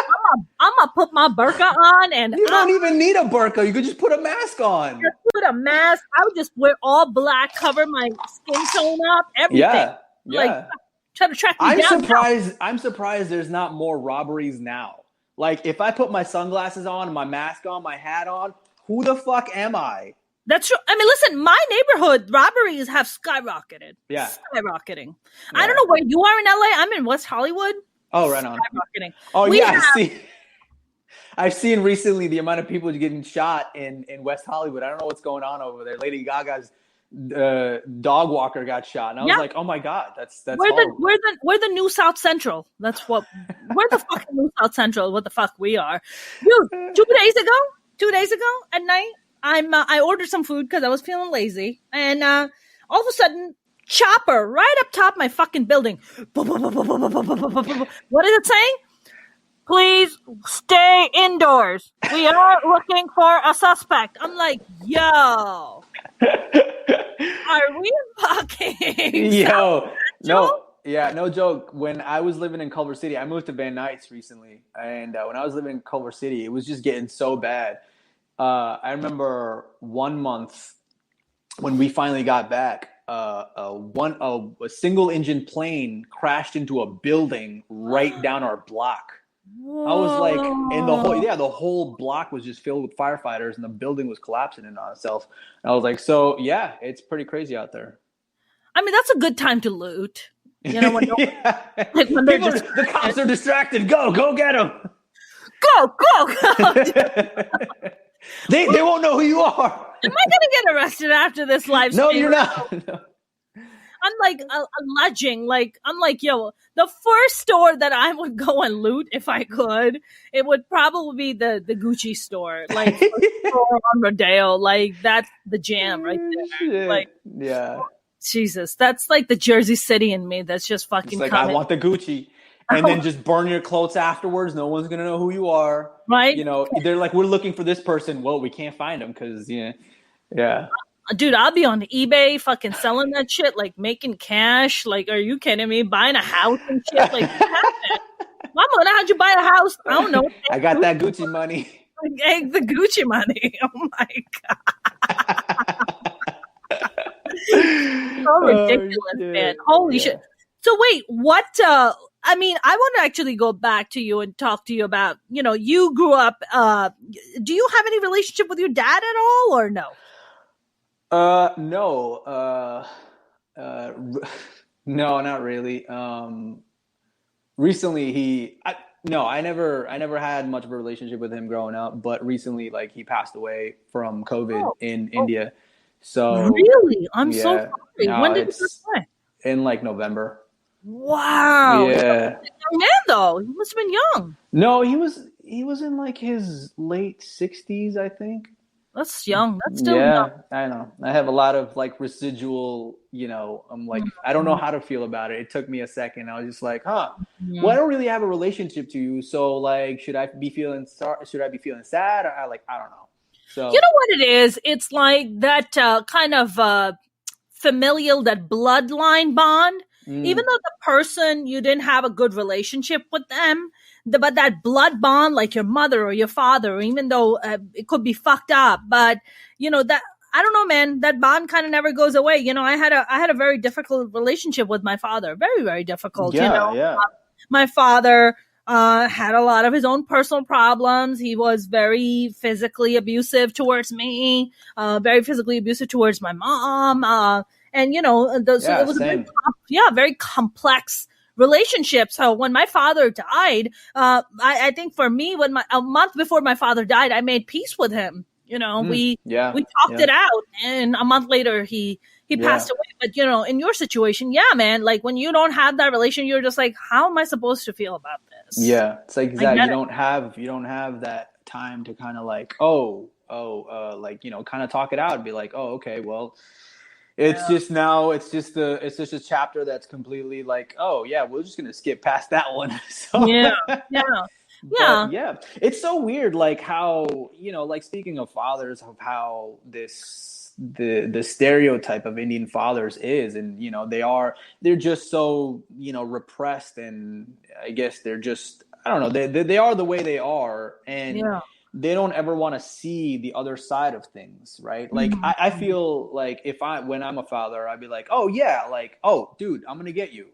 I'm going to put my burqa on and you don't even need a burqa. You could just put a mask on. Just put a mask. I would just wear all black, cover my skin tone up, everything. Yeah. Like, try to track me down. I'm surprised there's not more robberies now. Like, if I put my sunglasses on, my mask on, my hat on, who the fuck am I? That's true. I mean, listen, my neighborhood robberies have skyrocketed. Yeah. Skyrocketing. Yeah. I don't know where you are in LA. I'm in West Hollywood. Oh, right on. Skyrocketing. Oh, I've seen recently the amount of people getting shot in West Hollywood. I don't know what's going on over there. Lady Gaga's dog walker got shot. And I was like, oh my God, that's we're the new South Central. We're the fucking new South Central. What the fuck we are. Dude, 2 days ago at night, I ordered some food because I was feeling lazy, and all of a sudden, chopper right up top my fucking building. What is it saying? Please stay indoors. We are looking for a suspect. I'm like, yo, are we fucking? Yo, no joke. When I was living in Culver City, I moved to Van Nuys recently, and when I was living in Culver City, it was just getting so bad. I remember 1 month when we finally got back, a single engine plane crashed into a building right down our block. Whoa. I was like, and the whole block was just filled with firefighters, and the building was collapsing in on itself. And I was like, so yeah, it's pretty crazy out there. I mean, that's a good time to loot. You know, when the cops are distracted. Go get them. Go. They won't know who you are. Am I going to get arrested after this live stream? No, you're not. No. I'm like alleging, like I'm like, yo, the first store that I would go and loot if I could, it would probably be the Gucci store, like store on Rodeo, like that's the jam right there. Shit. Like, yeah, Jesus, that's like the Jersey City in me. That's just fucking. it's like coming. I want the Gucci. And then just burn your clothes afterwards. No one's gonna know who you are, right? You know, they're like, we're looking for this person. Well, we can't find them because yeah. Dude, I'll be on eBay fucking selling that shit, like making cash. Like, are you kidding me? Buying a house and shit. Like, Mama, how'd you buy a house? I don't know. I got that Gucci money. Like, the Gucci money. Oh my God. So ridiculous, man. Holy shit. So wait, what? I mean, I want to actually go back to you and talk to you about, you grew up. Do you have any relationship with your dad at all, or no? No. No, not really. Recently, I never had much of a relationship with him growing up, but recently, like, he passed away from COVID in India. So really, I'm so sorry. When did he pass away? In like November. Wow. Yeah. Young man, though. He must have been young. No, he was in like his late 60s, I think. That's young. That's still young. I know. I have a lot of like residual, I'm like, I don't know how to feel about it. It took me a second. I was just like, well, I don't really have a relationship to you. So like, should I be feeling sad? Or I don't know. So you know what it is? It's like that kind of familial, that bloodline bond. Even though the person, you didn't have a good relationship with them, but that blood bond, like your mother or your father, even though it could be fucked up, but that, I don't know, man, that bond kind of never goes away. I had a very difficult relationship with my father, very, very difficult. Yeah. My father had a lot of his own personal problems. He was very physically abusive towards me, very physically abusive towards my mom. And it was a very complex relationship. So when my father died, I think for me, a month before my father died, I made peace with him. We talked it out, and a month later he passed away. But in your situation, man, like when you don't have that relation, you're just like, how am I supposed to feel about this? Yeah, it's like exactly. You don't have that time to kind of like, kind of talk it out and be like, oh, okay, well. It's just a chapter that's completely like, oh yeah, we're just gonna skip past that one. So, yeah. It's so weird, like how like speaking of fathers, of how the stereotype of Indian fathers is, and they're just so repressed, and I guess they're just, I don't know, they are the way they are, and they don't ever want to see the other side of things, right? Like I feel like when I'm a father, I'd be like, oh yeah, like, oh dude, I'm gonna get you.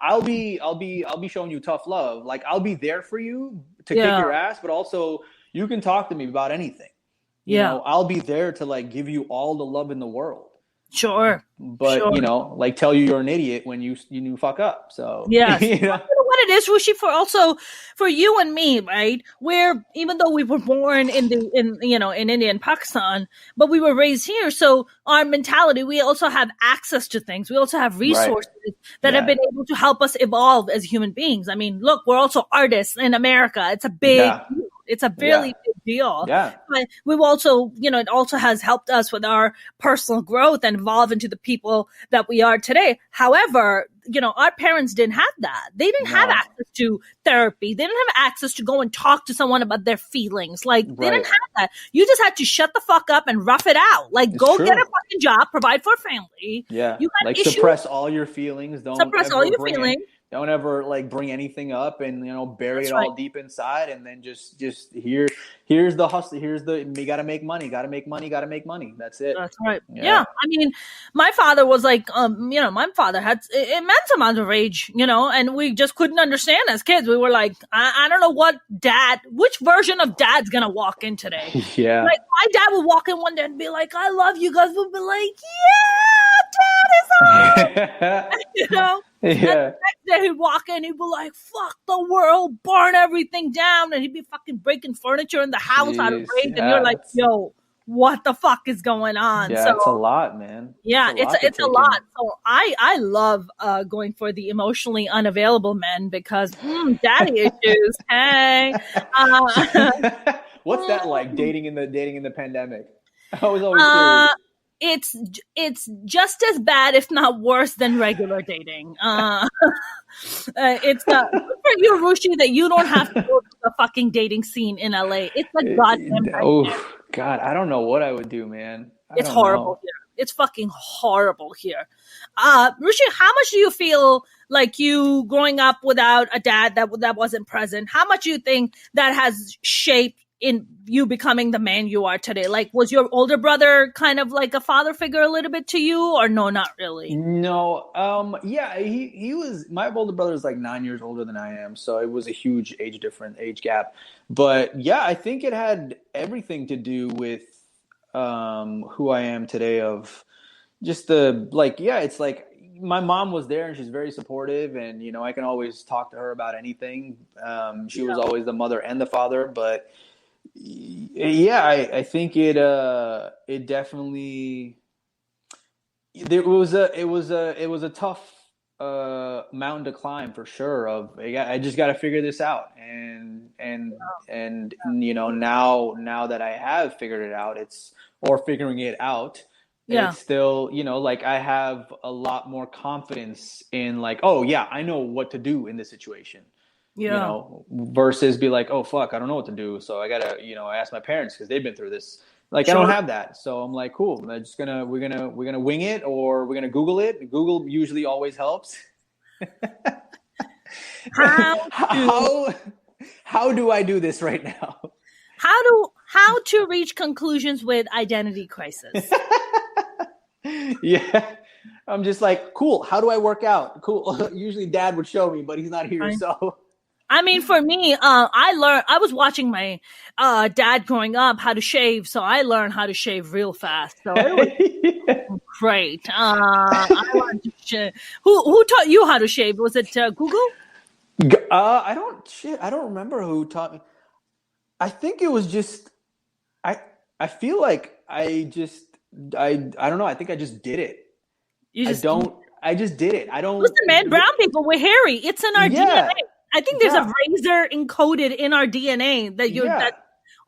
I'll be showing you tough love. Like I'll be there for you to kick your ass, but also you can talk to me about anything. I'll be there to like give you all the love in the world. Sure. But like tell you you're an idiot when you fuck up. So yeah, what it is, Rushi, for you and me, right? Where even though we were born in India and Pakistan, but we were raised here, so our mentality, we also have access to things. We also have resources that have been able to help us evolve as human beings. I mean, look, we're also artists in America. It's a big deal. It's a really big deal. Yeah. But we've also, it also has helped us with our personal growth and evolve into the people that we are today. However, our parents didn't have that. They didn't have access to therapy. They didn't have access to go and talk to someone about their feelings. Like they didn't have that. You just had to shut the fuck up and rough it out. Like go get a fucking job, provide for a family. Yeah. You got issues. Suppress all your feelings. Don't ever like bring anything up and bury it all deep inside, and then just here's the hustle, you gotta make money. That's it. That's right. Yeah. I mean, my father was like my father had immense amount of rage, and we just couldn't understand as kids. We were like, I don't know which version of dad's gonna walk in today. Yeah. Like my dad would walk in one day and be like, I love you guys. We'd be like, dad is home. Yeah. And the next day he'd walk in, he'd be like, fuck the world, burn everything down, and he'd be fucking breaking furniture in the house out of rage, and you're like, yo, what the fuck is going on? Yeah, So it's a lot, man. yeah, it's a lot. So I love going for the emotionally unavailable men because daddy issues. Hey, What's that like dating in the pandemic? I was always uh, curious. it's just as bad, if not worse, than regular dating. It's good for you, Rushi, that you don't have to go to the fucking dating scene in LA. It's a goddamn nightmare. Oh God, I don't know what I would do, man. It's horrible here. It's fucking horrible here. Rushi, how much do you feel like you growing up without a dad that wasn't present? How much do you think that has shaped in you becoming the man you are today? Like, was your older brother kind of like a father figure a little bit to you, or no, not really? No. Yeah, he was. My older brother is like 9 years older than I am, so it was a huge age gap. But yeah, I think it had everything to do with who I am today. Of just it's like my mom was there and she's very supportive, and I can always talk to her about anything. She was always the mother and the father, but yeah, I think it definitely it was a tough mountain to climb for sure. I just got to figure this out, and now that I have figured it out, figuring it out. Yeah. It's still, like I have a lot more confidence in like, oh yeah, I know what to do in this situation. Yeah. Versus be like, oh fuck, I don't know what to do. So I gotta, I ask my parents because they've been through this. Like, sure. I don't have that. So I'm like, cool. We're gonna wing it, or we're gonna Google it. Google usually always helps. How do I do this right now? How to reach conclusions with identity crisis? Yeah. I'm just like, cool. How do I work out? Cool. Usually dad would show me, but he's not here. So I mean, for me, I was watching my dad growing up how to shave, so I learned how to shave real fast. So it was great. I learned to shave. Who taught you how to shave? Was it Google? I don't remember who taught me. I think it was just I feel like I don't know. I think I just did it. I just did it. I don't. Listen, man, brown people, we're hairy. It's in our DNA. I think there's a razor encoded in our DNA that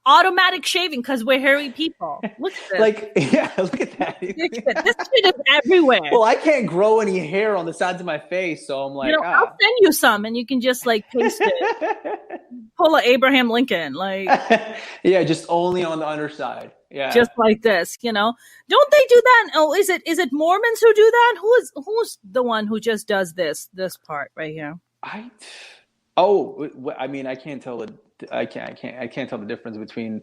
automatic shaving because we're hairy people. Look at this. Look at that. This shit is everywhere. Well, I can't grow any hair on the sides of my face, so I'm like, I'll send you some, and you can just like paste it. Pull a Abraham Lincoln, like. Yeah, just only on the underside. Yeah, just like this. Don't they do that? Oh, is it Mormons who do that? Who's the one who just does this part right here? I mean, I can't tell I can't tell the difference between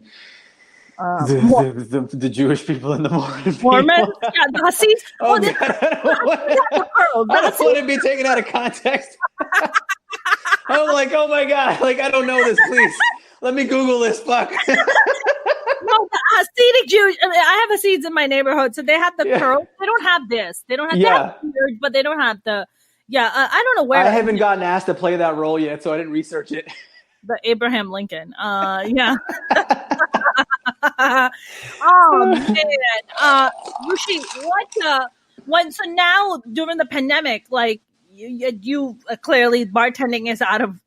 the Jewish people and the Mormons. Yeah, the Hasid's. Oh, God, I don't want to be taken out of context. I'm like, oh my God, like I don't know this. Please, let me Google this. Fuck. No, the Hasidic Jews. I have Hasids in my neighborhood, so they have the curls. They don't have this. They don't have that beard, but they don't have the. Yeah, I don't know where. I haven't gotten asked to play that role yet, so I didn't research it. The Abraham Lincoln. Yeah. Oh man, Rushi, so now during the pandemic, like you clearly bartending is out of.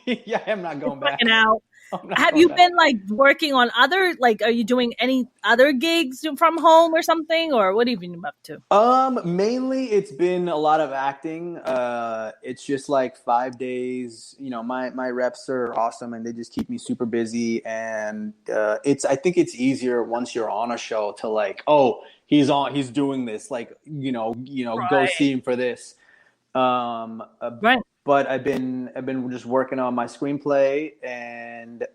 Yeah, I'm not going back. Out. Have you been like working on are you doing any other gigs from home or something, or what have you been up to? Mainly it's been a lot of acting. It's just like 5 days, my reps are awesome and they just keep me super busy. And, I think it's easier once you're on a show to like, oh, he's doing this, like, right. Go see him for this. Right. But I've been just working on my screenplay and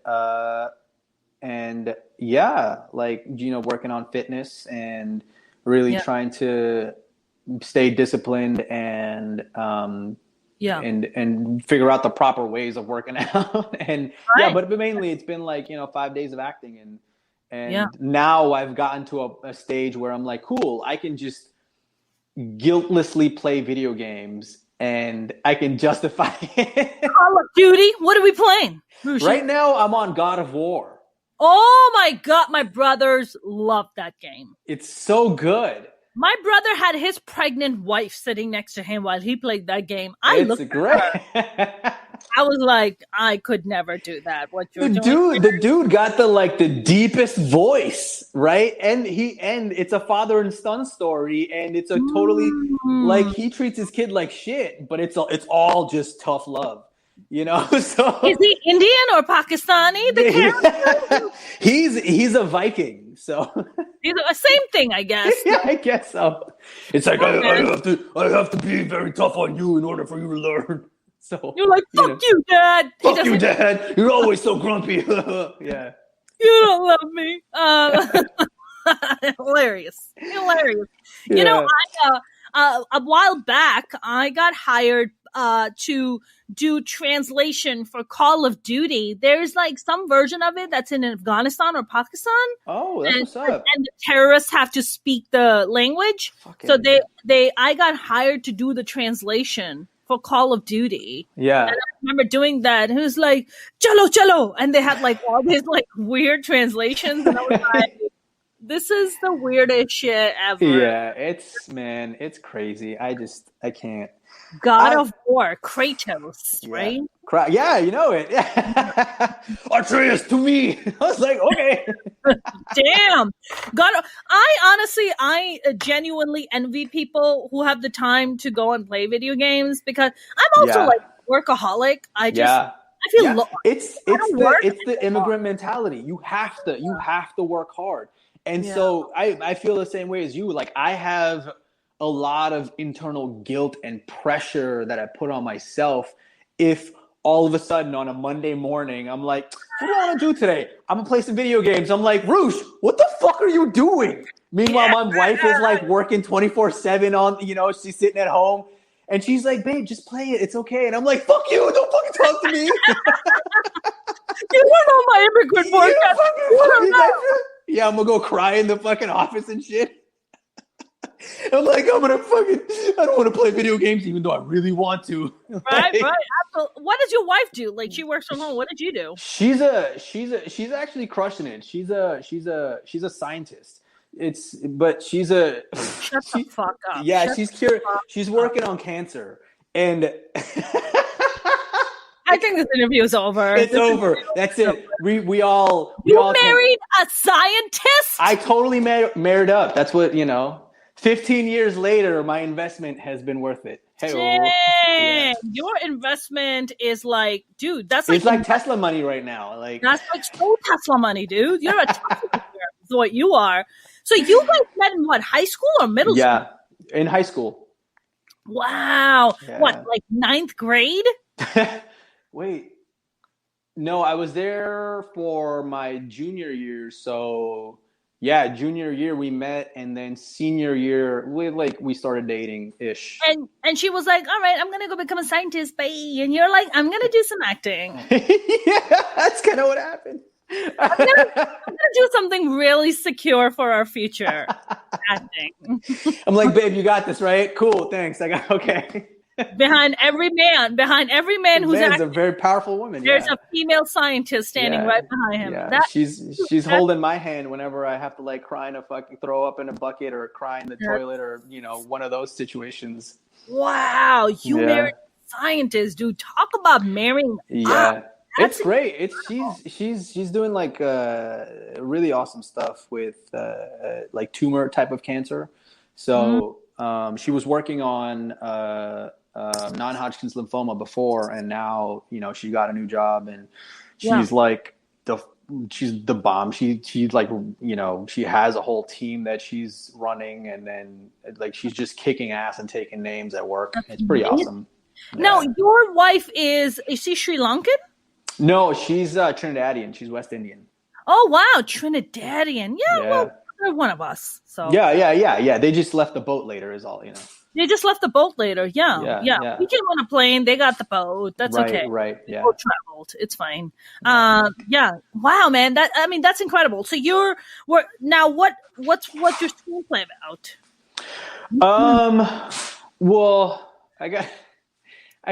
working on fitness and really trying to stay disciplined and figure out the proper ways of working out. And but mainly it's been like 5 days of acting and now I've gotten to a stage where I'm like, cool, I can just guiltlessly play video games. And I can justify it. Call of Duty? What are we playing? Right now, I'm on God of War. Oh my God, my brothers loved that game. It's so good. My brother had his pregnant wife sitting next to him while he played that game. It's great. I was like, I could never do that. What you're doing? The dude got the deepest voice, right? And it's a father and son story, and it's a totally like he treats his kid like shit, but it's all just tough love. So is he Indian or Pakistani? The character? he's a Viking, so he's the same thing, I guess. Yeah, I guess so. It's like I have to be very tough on you in order for you to learn. So you're like, fuck you, Dad. Fuck you, Dad. You're always so grumpy. Yeah. You don't love me. Hilarious. Yeah. A while back, I got hired to do translation for Call of Duty. There's some version of it that's in Afghanistan or Pakistan. Oh, that's what's up. And the terrorists have to speak the language. So I got hired to do the translation for Call of Duty. Yeah. And I remember doing that. And it was like, chalo, chalo. And they had all these weird translations. And I was like, this is the weirdest shit ever. Yeah, it's crazy. I can't. God of War, Kratos, right? Yeah, you know it. Atreus to me. I was like, okay. Damn. I genuinely envy people who have the time to go and play video games, because I'm also workaholic. I feel it's the immigrant mentality. You have to work hard. And so I feel the same way as you. I have a lot of internal guilt and pressure that I put on myself if all of a sudden on a Monday morning, I'm like, what do I want to do today? I'm going to play some video games. I'm like, Rush, what the fuck are you doing? Meanwhile, my wife is working 24/7 on, she's sitting at home and she's like, babe, just play it. It's okay. And I'm like, fuck you. Don't fucking talk to me. You don't know my immigrant forecast. Yeah, I'm going to go cry in the fucking office and shit. I'm like, I don't want to play video games even though I really want to. Right. Absolutely. What does your wife do? She works from home. What did you do? She's actually crushing it. She's a scientist. She's Shut the fuck up. Yeah, she's working on cancer. And I think this interview is over. It's over. That's it. We all married a scientist? I totally married up. That's what, 15 years later, my investment has been worth it. Dang. Your investment is dude, that's it's like Tesla money right now. That's so Tesla money, dude. You're a Tesla is what you are. So you guys met in what, high school or middle school? Yeah, in high school. Wow. Yeah. What, ninth grade? Wait. No, I was there for my junior year, so yeah, junior year we met, and then senior year we started dating ish. And she was like, "All right, I'm gonna go become a scientist, bye." And you're like, "I'm gonna do some acting." Yeah, that's kind of what happened. I'm gonna do something really secure for our future. Acting. I'm like, babe, you got this, right? Cool, thanks. Okay. Behind every man who's acting, a very powerful woman. There's a female scientist standing right behind him. Yeah. She's holding my hand whenever I have to cry in a fucking throw up in a bucket or cry in the toilet or one of those situations. Wow, you married a scientist, dude. Talk about marrying. Yeah, it's great. She's doing really awesome stuff with tumor type of cancer. So she was working on non-Hodgkin's lymphoma before, and now she got a new job, and she's she's the bomb. She's she has a whole team that she's running, and then she's just kicking ass and taking names at work. It's pretty awesome. Now, your wife is she Sri Lankan? No, she's Trinidadian. She's West Indian. Oh wow, Trinidadian. Yeah. Well, they're one of us. So yeah. They just left the boat later, is all. They just left the boat later. Yeah. We came on a plane. They got the boat. That's okay. Right. Yeah. Boat traveled. It's fine. Yeah. Wow, man. That's incredible. So now what's your screenplay about? Well, I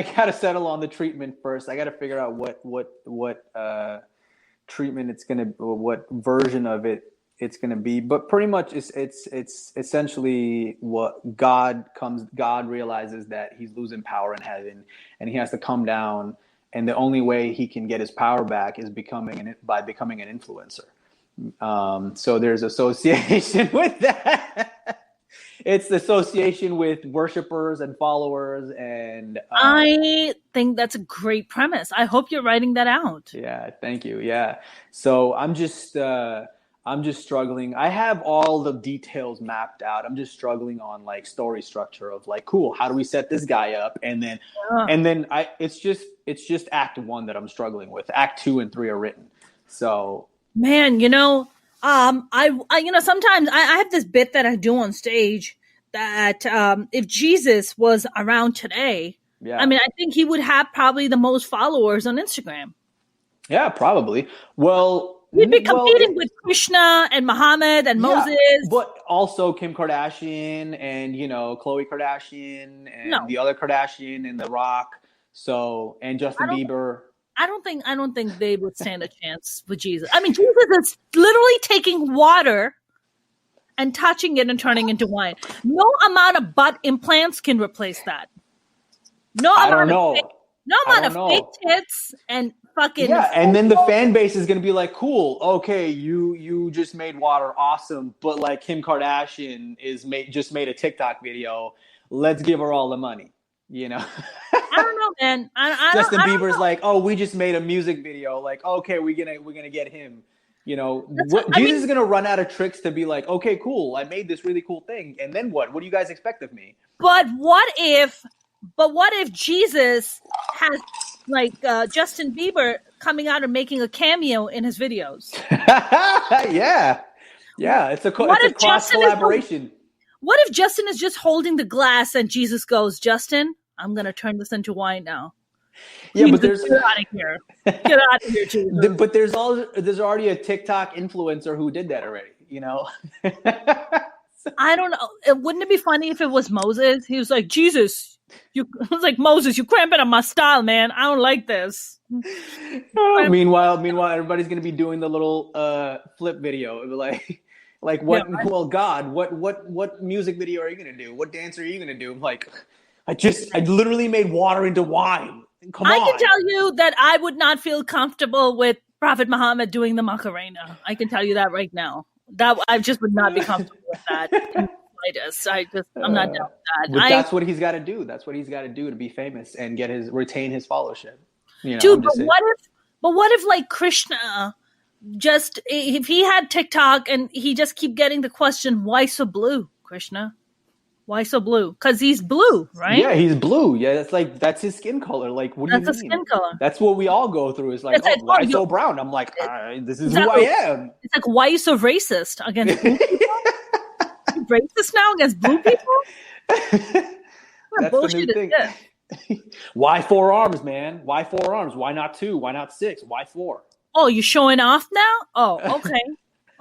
got to settle on the treatment first. I got to figure out what treatment it's gonna, what version of it's gonna be. But pretty much it's essentially what God realizes that he's losing power in heaven, and he has to come down, and the only way he can get his power back is by becoming an influencer. So there's association with that. It's the association with worshipers and followers, and I think that's a great premise. I hope you're writing that out. Yeah, thank you. Yeah, so I'm just struggling. I have all the details mapped out. I'm just struggling on like story structure of like, cool, how do we set this guy up, and then it's just act 1 that I'm struggling with. Act 2 and 3 are written. So. Man, I sometimes I have this bit that I do on stage that if Jesus was around today, I mean, I think he would have probably the most followers on Instagram. Yeah, probably. Well, he'd be competing with Krishna and Muhammad and Moses, but also Kim Kardashian and Khloe Kardashian and the other Kardashian and The Rock. So, and Justin Bieber. I don't think they would stand a chance with Jesus. I mean, Jesus is literally taking water and touching it and turning into wine. No amount of butt implants can replace that. No amount of fake tits and fucking. Yeah, and then the fan base is gonna be like, cool, okay, you just made water, awesome, but like Kim Kardashian just made a TikTok video. Let's give her all the money. I don't know, man. Justin Bieber's like, oh, we just made a music video. Like, okay, we're gonna get him. Jesus is gonna run out of tricks to be like, okay, cool, I made this really cool thing, and then what? What do you guys expect of me? But what if Jesus has like Justin Bieber coming out and making a cameo in his videos? yeah, it's a cross collaboration. What if Justin is just holding the glass and Jesus goes, Justin, I'm going to turn this into wine now. Yeah, but get out of here. Get out of here, Jesus. But there's already a TikTok influencer who did that already, I don't know. Wouldn't it be funny if it was Moses? He was like, Jesus, Moses, you're cramping on my style, man. I don't like this. Meanwhile, everybody's going to be doing the little flip video. It'll be like what? Yeah, well, God, what music video are you gonna do? What dance are you gonna do? I'm like, I literally made water into wine. Come on. I can tell you that I would not feel comfortable with Prophet Muhammad doing the Macarena. I can tell you that right now. That I just would not be comfortable with that. I'm not down with that. But that's what he's got to do. That's what he's got to do to be famous and retain his followership. Dude, but what if like Krishna? Just if he had TikTok and he just keep getting the question, why so blue, Krishna? Why so blue? Because he's blue, right? Yeah, he's blue. Yeah, that's his skin color. Like, what do you mean? That's his skin color. That's what we all go through. Is like, why so brown? I'm like, this is who I am. It's like, why are you so racist against blue people? You racist now against blue people? That's the new thing. Why 4 arms, man? Why 4 arms? Why not 2? Why not 6? Why 4? Oh, you're showing off now? Oh, okay.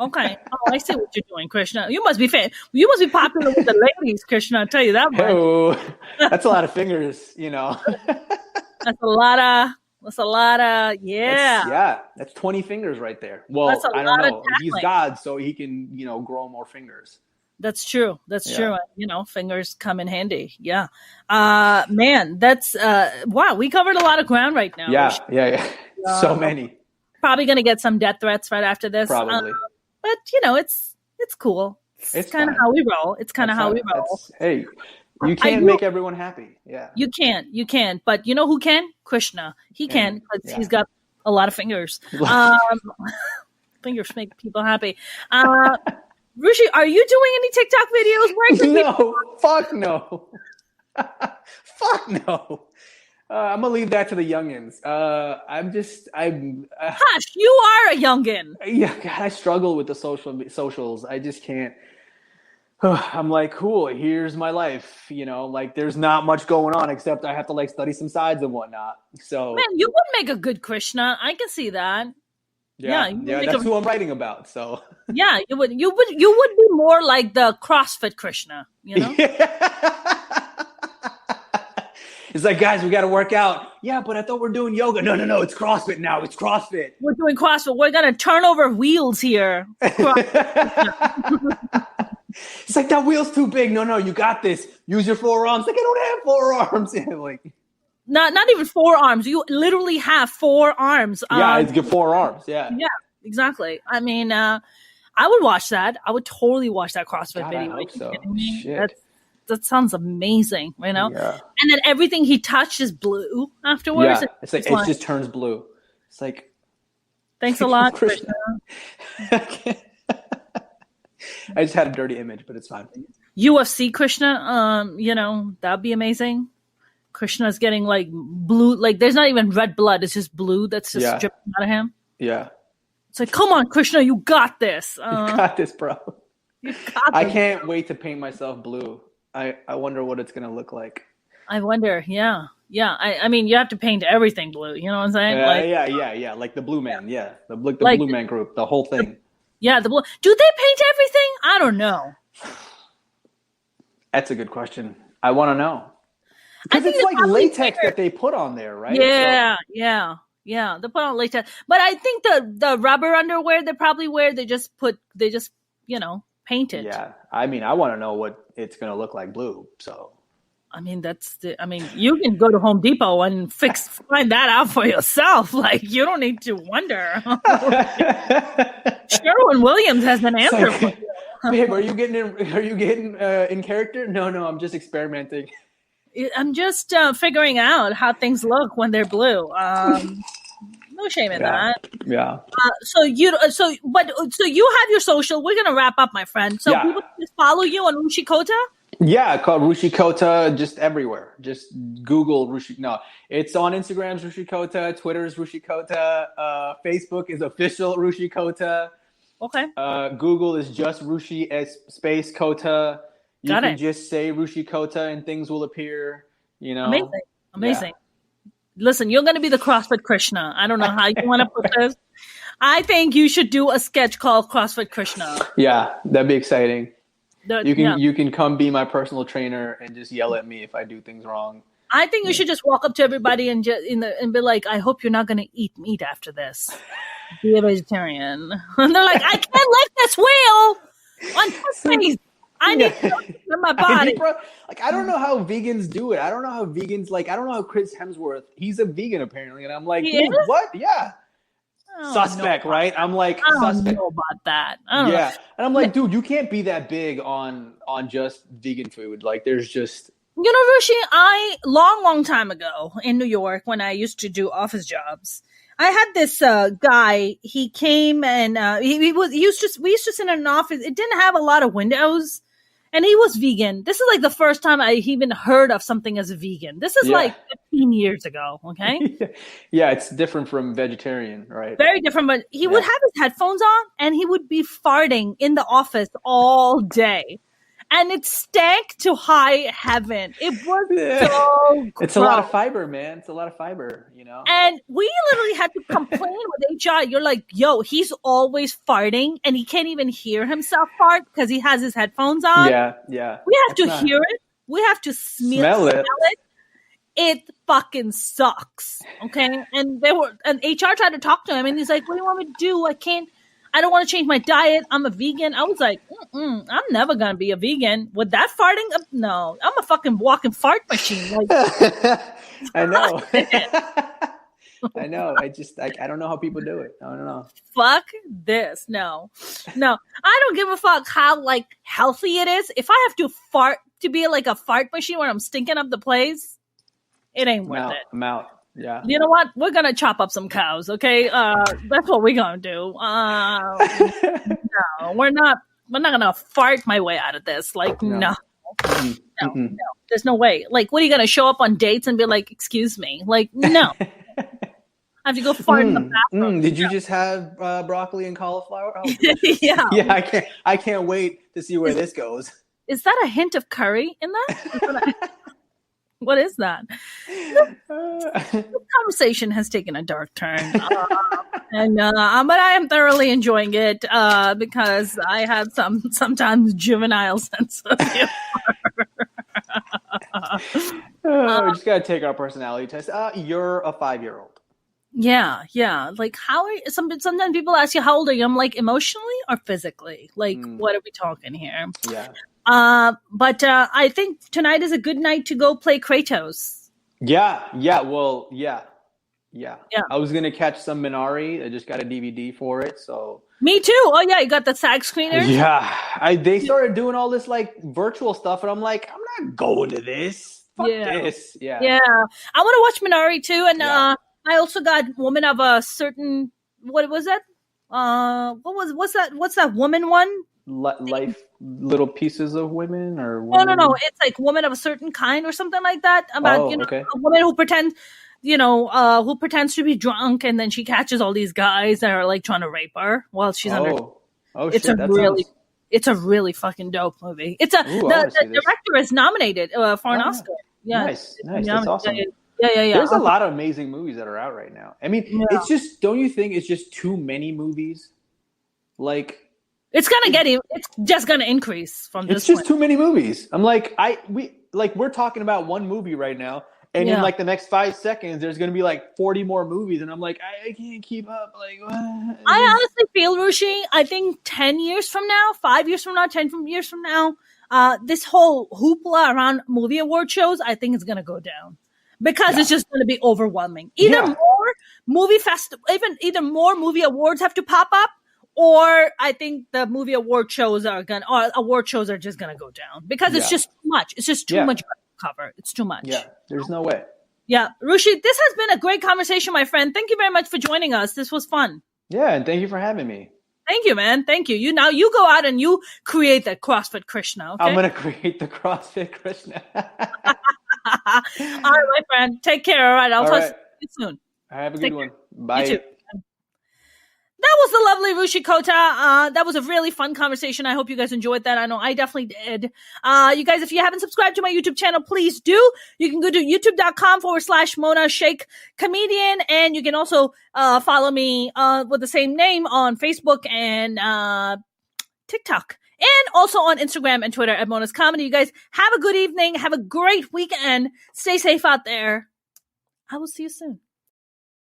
Okay. Oh, I see what you're doing, Krishna. You must be You must be popular with the ladies, Krishna. I'll tell you that much. Oh, that's a lot of fingers, That's a lot of, yeah. That's 20 fingers right there. Well, I don't know. He's God, so he can, grow more fingers. That's true. That's true. Fingers come in handy. Yeah. Man, that's, wow. We covered a lot of ground right now. Yeah. So many. Probably going to get some death threats right after this. Probably. But, it's cool. It's kind of how we roll. It's kind of how we roll. Hey, you can't make everyone happy. Yeah. You can't. But you know who can? Krishna. He can because he's got a lot of fingers. Fingers make people happy. Rushi, are you doing any TikTok videos? No, fuck no. Fuck no. I'm gonna leave that to the youngins. Hush, you are a youngin. Yeah, God, I struggle with the socials. I just can't. I'm like, cool. Here's my life. Like there's not much going on except I have to like study some sides and whatnot. So man, you would make a good Krishna. I can see that. Yeah, that's who I'm writing about. So yeah, you would be more like the CrossFit Krishna. It's like, guys, we got to work out. Yeah, but I thought we're doing yoga. No, it's CrossFit now. It's CrossFit. We're doing CrossFit. We're gonna turn over wheels here. It's like, that wheel's too big. No, you got this. Use your forearms. Like, I don't have forearms. Yeah, like, not even forearms. You literally have 4 arms. Yeah, it's good 4 arms. Yeah. Yeah, exactly. I mean, I would watch that. I would totally watch that CrossFit God, video. I hope so. Shit. That sounds amazing, you know? Yeah. And then everything he touched is blue afterwards. Yeah, it's like, it just turns blue. It's like, thanks a lot, Krishna. I just had a dirty image, but it's fine. UFC Krishna, that'd be amazing. Krishna's getting like blue, like there's not even red blood, it's just blue that's just dripping out of him. Yeah. It's like, come on, Krishna, you got this. You got this, bro. You got this. I can't wait to paint myself blue. I wonder what it's gonna look like. I wonder, yeah. I mean, you have to paint everything blue. You know what I'm saying? Yeah. Like the Blue Man. Yeah, the Blue Man group. The whole thing. The blue. Do they paint everything? I don't know. That's a good question. I want to know. Because it's like latex that they put on there, right? Yeah. They put on latex, but I think the rubber underwear they probably wear, they just paint it. Yeah, I mean, I want to know what it's gonna look like blue. So, I mean, you can go to Home Depot and find that out for yourself. Like, you don't need to wonder. Sherwin-Williams has an answer for you. Babe, are you getting in character? No, I'm just experimenting. I'm just figuring out how things look when they're blue. No shame in that. Yeah. So you have your social. We're gonna wrap up, my friend. So people can just follow you on Rushi Kota. Yeah, called Rushi Kota, just everywhere. Just Google Rushi. No, it's on Instagram's Rushi Kota, Twitter's Rushi Kota, Facebook is official Rushi Kota. Okay. Google is just Rushi space Kota. You can just say Rushi Kota and things will appear. You know, amazing. Yeah. Listen, you're going to be the CrossFit Krishna. I don't know how you want to put this. I think you should do a sketch called CrossFit Krishna. Yeah, that'd be exciting. You can come be my personal trainer and just yell at me if I do things wrong. I think you should just walk up to everybody and be like, I hope you're not going to eat meat after this. Be a vegetarian. And they're like, I can't lift this wheel on my face. I need to in my body. I don't know how vegans do it. I don't know how Chris Hemsworth, he's a vegan apparently. And I'm like, dude, what? Yeah. Suspect, right? I'm like, I don't know about that. Yeah. And I'm like, dude, you can't be that big on just vegan food. Like, there's just... Rushi, long time ago in New York, when I used to do office jobs, I had this guy. He came and we used to sit in an office. It didn't have a lot of windows, and he was vegan. This is like the first time I even heard of something as a vegan. This is like 15 years ago. Okay. Yeah, it's different from vegetarian, right? Very different. But he would have his headphones on, and he would be farting in the office all day. And it stank to high heaven. It was so gross. It's a lot of fiber, man. It's a lot of fiber, you know? And we literally had to complain with HR. You're like, yo, he's always farting, and he can't even hear himself fart because he has his headphones on. Yeah. We have to hear it. We have to smell it. It fucking sucks, okay? And HR tried to talk to him, and he's like, what do you want me to do? I don't want to change my diet. I'm a vegan. I was like, I'm never going to be a vegan. With that farting? No. I'm a fucking walking fart machine. Like, I know. I know. I don't know how people do it. I don't know. Fuck this. No. I don't give a fuck how healthy it is. If I have to fart to be like a fart machine where I'm stinking up the place, it ain't worth it. I'm out. Yeah. You know what? We're going to chop up some cows, okay? That's what we're going to do. No, we're not going to fart my way out of this. Like, no. There's no way. Like, what are you going to show up on dates and be like, excuse me? Like, no. I have to go fart in the bathroom. Did you just have broccoli and cauliflower? Oh, yeah. Yeah, I can't wait to see where this goes. Is that a hint of curry in that? What is that? This conversation has taken a dark turn, but I am thoroughly enjoying it because I have sometimes juvenile sense of humor. We just gotta take our personality test. You're a 5-year-old. Yeah. Like, how are you? Sometimes people ask you, how old are you? I'm like, emotionally or physically? Like, what are we talking here? Yeah. But I think tonight is a good night to go play Kratos. Yeah. Well, yeah. I was gonna catch some Minari. I just got a DVD for it, so. Me too. Oh yeah, you got the SAG screeners. Yeah, they started doing all this like virtual stuff, and I'm like, I'm not going to this. Fuck this. Yeah. I want to watch Minari too, and I also got Woman of a Certain. What was that? What's that woman one? Life, little pieces of women, or no. It's like Woman of a Certain Kind or something like that. About a woman who pretends. Who pretends to be drunk, and then she catches all these guys that are like trying to rape her while she's under. It's a really fucking dope movie. The director is nominated for an Oscar. Yeah, nice. That's awesome. Yeah. There's a lot of amazing movies that are out right now. I mean, it's just, don't you think it's just too many movies? Like, it's just gonna increase from this. It's just too many movies. I'm like, we're talking about one movie right now. And in like the next 5 seconds, there's going to be like 40 more movies. And I'm like, I can't keep up. Like, I honestly feel, Rushi, I think 10 years from now, 5 years from now, 10 years from now, this whole hoopla around movie award shows, I think it's going to go down. Because it's just going to be overwhelming. Either more movie awards have to pop up, or I think the movie award shows are just going to go down. Because it's just too much. It's just too much cover. It's too much. Yeah, there's no way. Yeah, Rushi, this has been a great conversation, my friend. Thank you very much for joining us. This was fun. Yeah, and thank you for having me. Thank you, man. Thank you. You go out and you create the CrossFit Krishna. Okay? I'm gonna create the CrossFit Krishna. All right, my friend. Take care. All right, I'll talk to you soon. Have a good one. Bye. You too. That was the lovely Rushi Kota. That was a really fun conversation. I hope you guys enjoyed that. I know I definitely did. You guys, if you haven't subscribed to my YouTube channel, please do. You can go to youtube.com/Mona Sheikh Comedian. And you can also follow me with the same name on Facebook and TikTok. And also on Instagram and Twitter at Mona's Comedy. You guys have a good evening. Have a great weekend. Stay safe out there. I will see you soon.